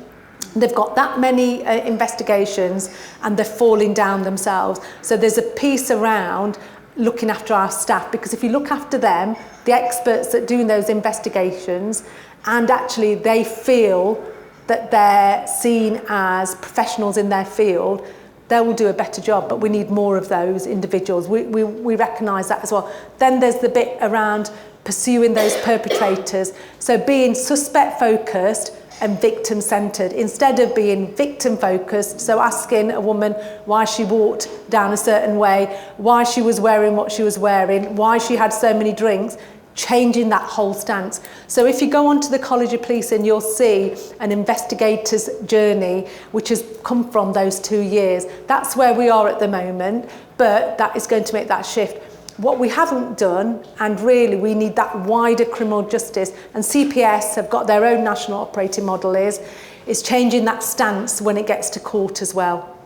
They've got that many investigations and they're falling down themselves. So there's a piece around looking after our staff, because if you look after them, the experts that do those investigations, and actually they feel that they're seen as professionals in their field, they will do a better job, but we need more of those individuals. We recognise that as well. Then there's the bit around pursuing those perpetrators. So being suspect-focused and victim-centred, instead of being victim-focused, so asking a woman why she walked down a certain way, why she was wearing what she was wearing, why she had so many drinks, changing that whole stance. So if you go onto the College of Policing, you'll see an investigator's journey which has come from those 2 years. That's where we are at the moment, but that is going to make that shift. What we haven't done, and really we need that wider criminal justice, and CPS have got their own national operating model, is changing that stance when it gets to court as well.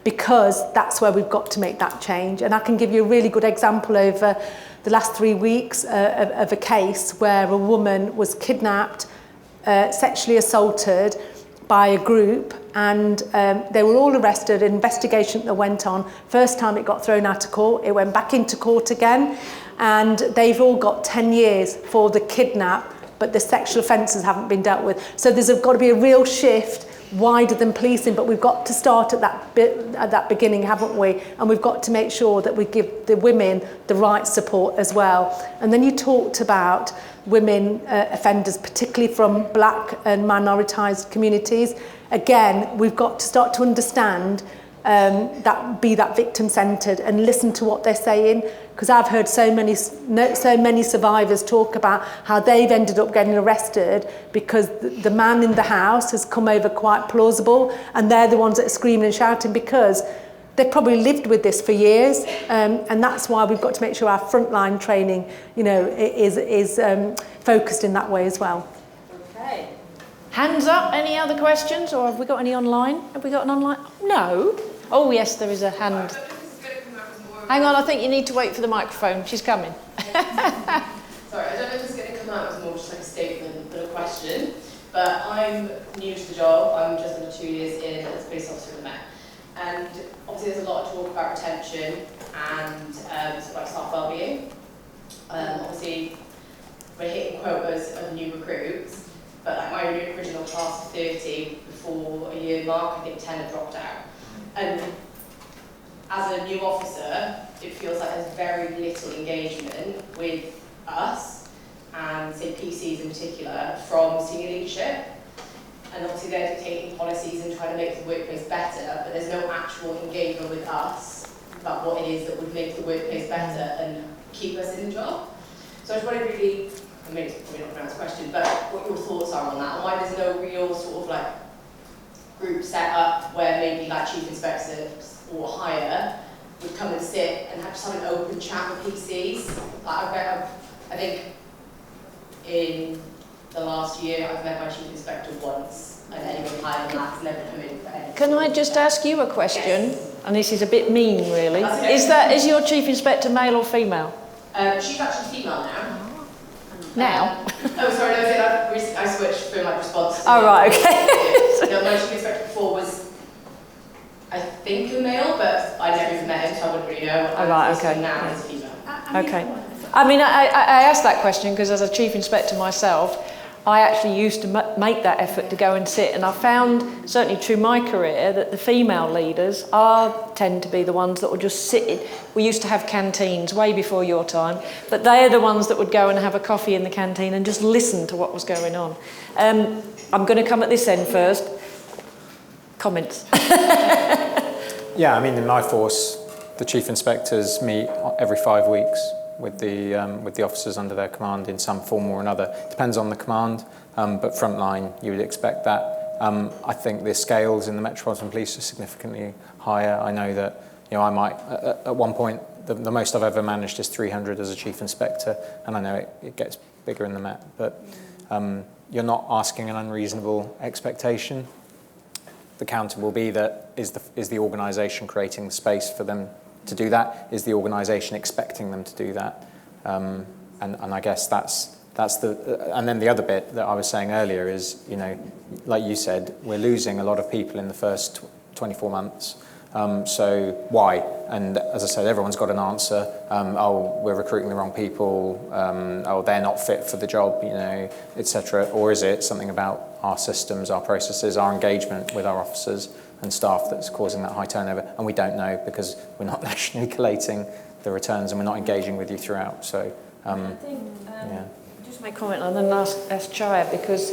Because that's where we've got to make that change. And I can give you a really good example over the last 3 weeks of a case where a woman was kidnapped, sexually assaulted by a group, and they were all arrested. An investigation that went on. First time it got thrown out of court, it went back into court again, and they've all got 10 years for the kidnap, but the sexual offences haven't been dealt with. So there's got to be a real shift wider than policing, but we've got to start at that beginning, haven't we? And we've got to make sure that we give the women the right support as well. And then you talked about women offenders, particularly from black and minoritised communities. Again, we've got to start to understand that victim-centred and listen to what they're saying, because I've heard so many survivors talk about how they've ended up getting arrested because the man in the house has come over quite plausible, and they're the ones that are screaming and shouting because they've probably lived with this for years, and that's why we've got to make sure our frontline training, is focused in that way as well. Okay. Hands up, any other questions, or have we got any online? Have we got an online? No. Oh yes, there is a hand. Hang on, I think you need to wait for the microphone. She's coming. Sorry, I don't know if it's going to come out as more just like a statement than a question, but I'm new to the job. I'm just under 2 years in as a police officer in the Met. And obviously there's a lot of talk about retention and sort of like staff wellbeing. Obviously we're hitting quotas of new recruits, but like my original class of 30 before a year mark, I think 10 have dropped out. And as a new officer, it feels like there's very little engagement with us, and say PCs in particular, from senior leadership. And obviously they're dictating policies and trying to make the workplace better, but there's no actual engagement with us about what it is that would make the workplace better and keep us in the job. So I just wanted to really, I mean, it's probably not a pronounced question, but what your thoughts are on that, and why there's no real sort of like group set up where maybe like chief inspectors or higher would come and sit and just have an open chat with PCs. I think in the last year I've met my chief inspector once, and anyone higher than that's never come in for anything. Can I just ask you a question? Yes. And this is a bit mean, really. Okay. Is your chief inspector male or female? She's actually female now. Now? Oh, sorry, no, I switched from like response to... Oh, right, okay. No, my chief inspector before was, I think, a male, but I never even met him, so I wouldn't really know. Oh, right, okay. Now is female. Okay. I mean, I asked that question because as a chief inspector myself, I actually used to make that effort to go and sit, and I found, certainly through my career, that the female leaders tend to be the ones that will just sit. We used to have canteens way before your time, but they are the ones that would go and have a coffee in the canteen and just listen to what was going on. I'm going to come at this end first. Comments? Yeah, I mean, in my force, the chief inspectors meet every 5 weeks with the officers under their command in some form or another. Depends on the command, but frontline, you would expect that. I think the scales in the Metropolitan Police are significantly higher. I know that, you know, I might, at one point, the most I've ever managed is 300 as a chief inspector, and I know it gets bigger in the Met, but you're not asking an unreasonable expectation. The counter will be that is the organisation creating the space for them to do that? Is the organisation expecting them to do that? And I guess that's and then the other bit that I was saying earlier is, you know, like you said, we're losing a lot of people in the first 24 months. So why? And as I said, everyone's got an answer. Oh, we're recruiting the wrong people. Oh, they're not fit for the job, you know, etc. Or is it something about our systems, our processes, our engagement with our officers and staff that's causing that high turnover? And we don't know because we're not nationally collating the returns and we're not engaging with you throughout. So, I think, yeah. Just make a comment and then ask Chaya, because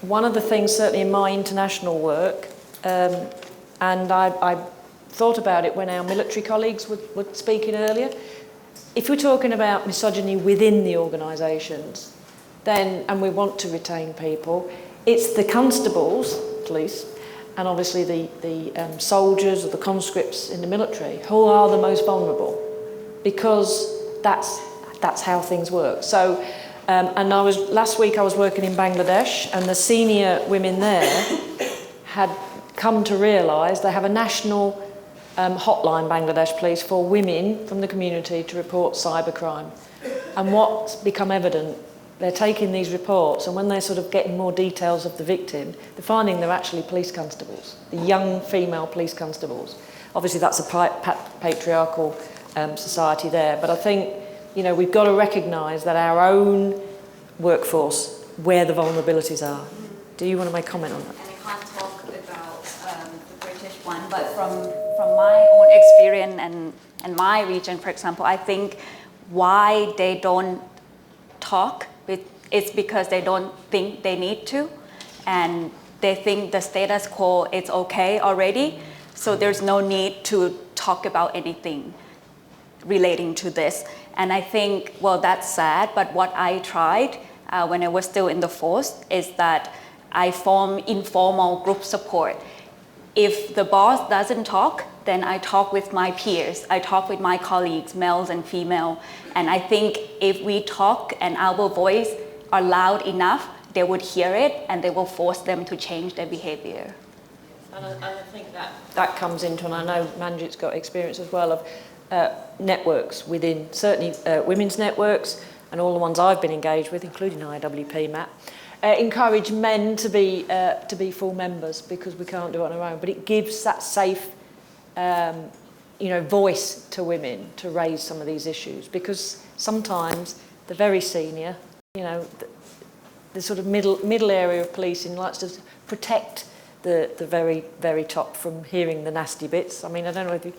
one of the things, certainly in my international work, and I thought about it when our military colleagues were speaking earlier. If we're talking about misogyny within the organisations, then, and we want to retain people, it's the constables, police, and obviously the soldiers or the conscripts in the military who are the most vulnerable, because that's how things work. So, and last week I was working in Bangladesh, and the senior women there had come to realise they have a national hotline, Bangladesh Police, for women from the community to report cybercrime. And what's become evident, they're taking these reports, and when they're sort of getting more details of the victim, they're finding they're actually police constables, the young female police constables. Obviously that's a patriarchal society there, but I think, you know, we've got to recognise that our own workforce, where the vulnerabilities are. Do you want to make a comment on that? Can't talk about the British one, but from my own experience and my region, for example, I think why they don't talk it's because they don't think they need to, and they think the status quo is okay already, so there's no need to talk about anything relating to this. And I think, well, that's sad, but what I tried when I was still in the force is that I form informal group support. If the boss doesn't talk, then I talk with my peers. I talk with my colleagues, males and female. And I think if we talk and our voice are loud enough, they would hear it and they will force them to change their behavior. And I think that comes into, and I know Manjit's got experience as well, of networks within, certainly women's networks, and all the ones I've been engaged with, including IWP, Matt. Encourage men to be full members, because we can't do it on our own. But it gives that safe, voice to women to raise some of these issues, because sometimes the very senior, the sort of middle area of policing likes to protect the very, very top from hearing the nasty bits. I mean, I don't know if you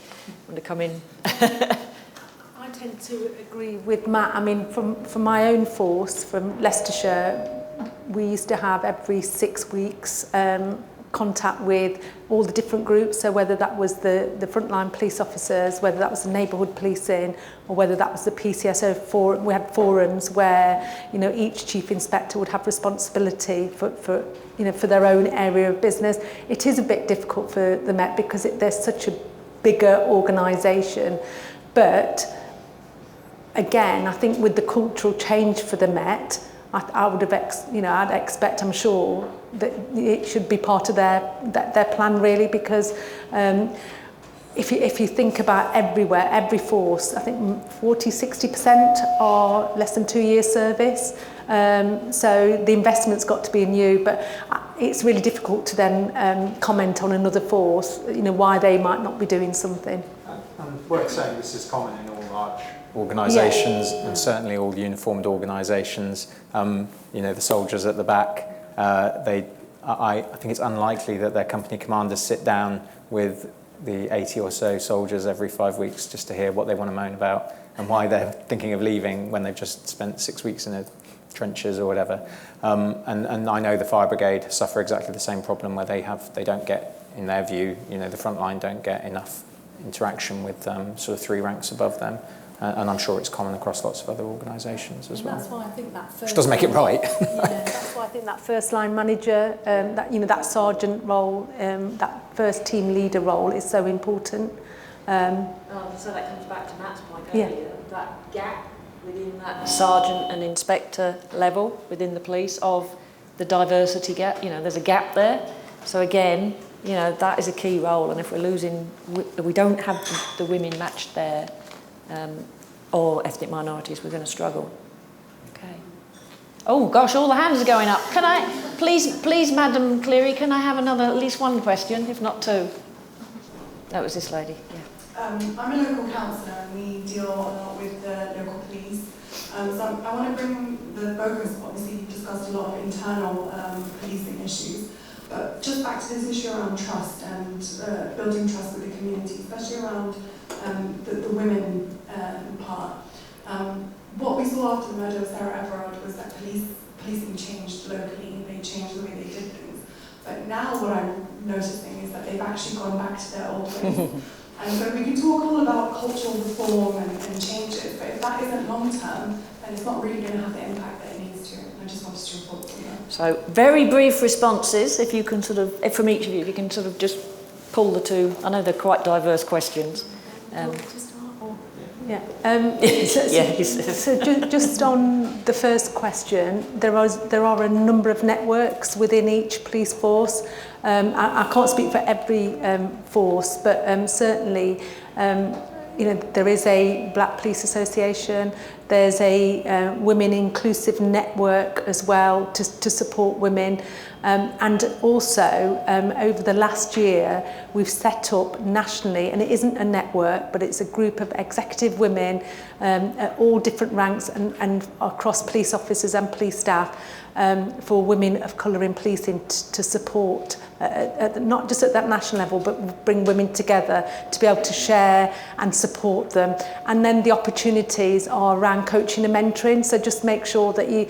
want to come in. I tend to agree with Matt. I mean, from my own force, from Leicestershire, we used to have every 6 weeks contact with all the different groups. So whether that was the frontline police officers, whether that was the neighbourhood policing, or whether that was the PCSO forum, we had forums where each chief inspector would have responsibility for their own area of business. It is a bit difficult for the Met because there's such a bigger organisation, but again, I think with the cultural change for the Met, I would have, I'd expect, I'm sure, that it should be part of their plan really, because if you think about everywhere, every force, I think 40-60% are less than 2 years service. So the investment's got to be in you, but it's really difficult to then comment on another force, why they might not be doing something. worth saying this is common in all large organisations, and certainly all uniformed organisations. The soldiers at the back, I think it's unlikely that their company commanders sit down with the 80 or so soldiers every 5 weeks just to hear what they want to moan about and why they're thinking of leaving when they've just spent 6 weeks in the trenches or whatever. And I know the fire brigade suffer exactly the same problem where they don't get, in their view, the front line don't get enough interaction with sort of 3 ranks above them. And I'm sure it's common across lots of other organisations as well. That's why I think that first... Which doesn't make it right. That's why I think that first line manager, that sergeant role, that first team leader role is so important. So that comes back to Matt's point earlier, that gap within that sergeant and inspector level within the police of the diversity gap. There's a gap there. So again, that is a key role. And if we don't have the women matched there, or ethnic minorities, we're going to struggle. Okay. Oh gosh, all the hands are going up. Can I, please, Madam Cleary, can I have at least one question, if not 2? That was this lady. Yeah. I'm a local councillor and we deal a lot with the local police. So I want to bring the focus, obviously you discussed a lot of internal policing issues, but just back to this issue around trust and building trust with the community, especially around the women part. What we saw after the murder of Sarah Everard was that policing changed locally, they changed the way they did things. But now what I'm noticing is that they've actually gone back to their old ways. And so we can talk all about cultural reform and changes, but if that isn't long term, then it's not really going to have the impact that it needs to. And I just wanted to report on that. So very brief responses, if you can from each of you, if you can just pull the 2. I know they're quite diverse questions. Just on the first question, there are a number of networks within each police force. I can't speak for every force, but certainly, there is a Black Police Association. There's a women inclusive network as well to support women. And also, over the last year, we've set up nationally, and it isn't a network, but it's a group of executive women at all different ranks and across police officers and police staff for women of colour in policing to support, not just at that national level, but bring women together to be able to share and support them. And then the opportunities are around coaching and mentoring, so just make sure that you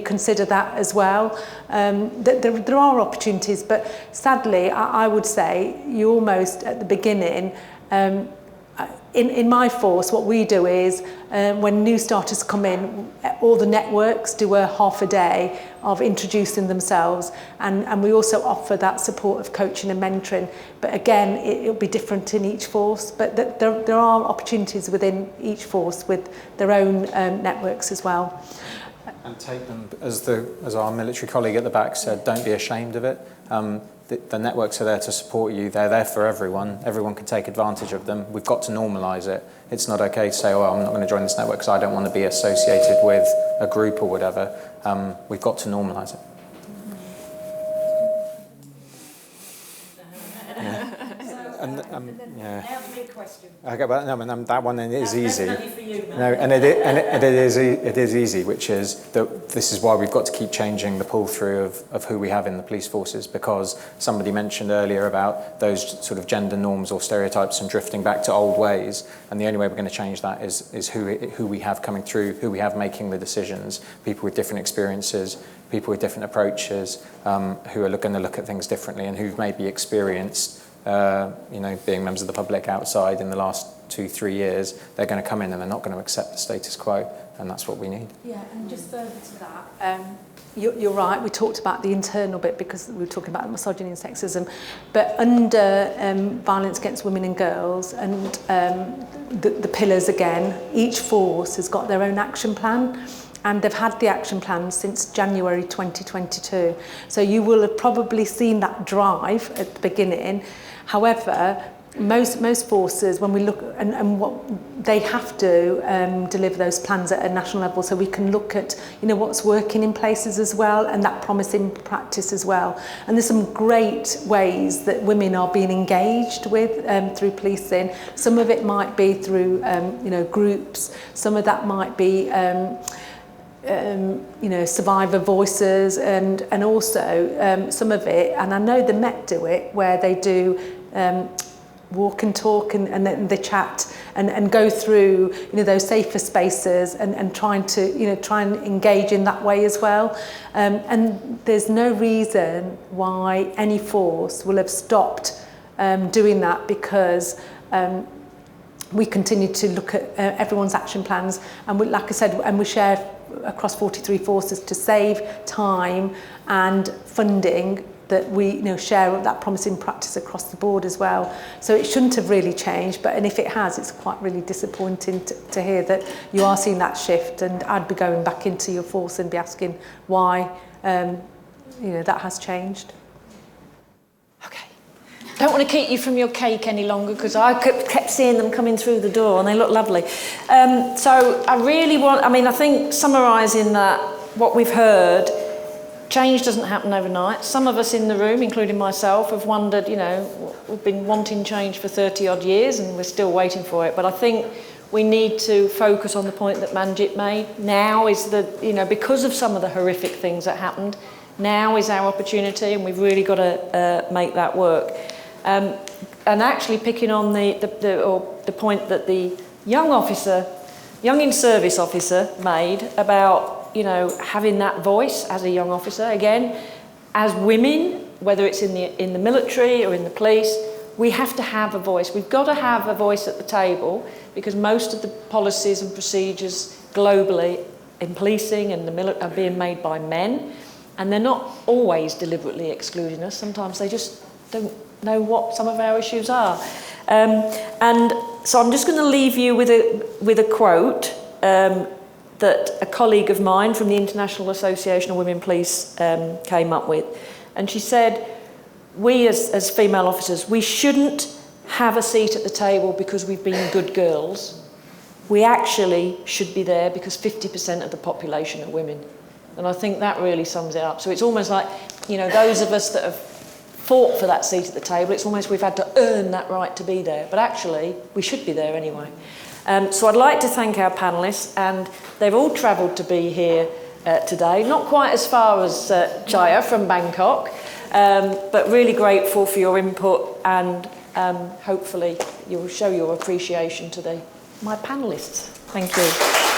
consider that as well. There are opportunities, but sadly, I would say you almost at the beginning, in my force, what we do is when new starters come in, all the networks do a half a day of introducing themselves, and we also offer that support of coaching and mentoring. But again, it'll be different in each force, but there are opportunities within each force with their own networks as well. And take them, as our military colleague at the back said, don't be ashamed of it. The networks are there to support you. They're there for everyone. Everyone can take advantage of them. We've got to normalise it. It's not okay to say, oh, I'm not going to join this network because I don't want to be associated with a group or whatever. We've got to normalise it. Now the big question. Okay, but no, that one is easy. For you, No, and it is easy, which is that this is why we've got to keep changing the pull through of who we have in the police forces, because somebody mentioned earlier about those sort of gender norms or stereotypes and drifting back to old ways, and the only way we're going to change that is who we have coming through, who we have making the decisions, people with different experiences, people with different approaches, who are going to look at things differently and who've maybe experienced being members of the public outside in the last 2-3 years. They're going to come in and they're not going to accept the status quo, and that's what we need. Yeah, and just further to that, you're right, we talked about the internal bit because we were talking about misogyny and sexism, but under violence against women and girls and the pillars again, each force has got their own action plan. And they've had the action plan since January 2022. So you will have probably seen that drive at the beginning. However, most forces, when we look and what they have to deliver those plans at a national level, so we can look at what's working in places as well, and that promising practice as well. And there's some great ways that women are being engaged with through policing. Some of it might be through groups. Some of that might be survivor voices, and also some of it, and I know the Met do it, where they do walk and talk and the chat and go through those safer spaces and trying to try and engage in that way as well, and there's no reason why any force will have stopped doing that, because we continue to look at everyone's action plans, and like I said, and we share across 43 forces to save time and funding, that we share that promising practice across the board as well. So it shouldn't have really changed, and if it has, it's quite really disappointing to hear that you are seeing that shift, and I'd be going back into your force and be asking why that has changed. Okay. Don't want to keep you from your cake any longer, because I kept seeing them coming through the door and they look lovely. So I think summarising that, what we've heard, change doesn't happen overnight. Some of us in the room, including myself, have wondered, we've been wanting change for 30 odd years and we're still waiting for it. But I think we need to focus on the point that Manjit made. Now is because of some of the horrific things that happened, now is our opportunity, and we've really got to make that work. And actually picking on the point that the young in-service officer made about having that voice as a young officer. Again, as women, whether it's in the military or in the police, we have to have a voice. We've got to have a voice at the table, because most of the policies and procedures globally in policing and the military are being made by men, and they're not always deliberately excluding us. Sometimes they just don't know what some of our issues are. And so I'm just going to leave you with a quote that a colleague of mine from the International Association of Women Police came up with. And she said, we as female officers, we shouldn't have a seat at the table because we've been good girls. We actually should be there because 50% of the population are women. And I think that really sums it up. So it's almost like, those of us that have fought for that seat at the table, it's almost we've had to earn that right to be there. But actually, we should be there anyway. So I'd like to thank our panellists, and they've all travelled to be here today. Not quite as far as Chaya from Bangkok, but really grateful for your input, and hopefully you'll show your appreciation to my panellists. Thank you.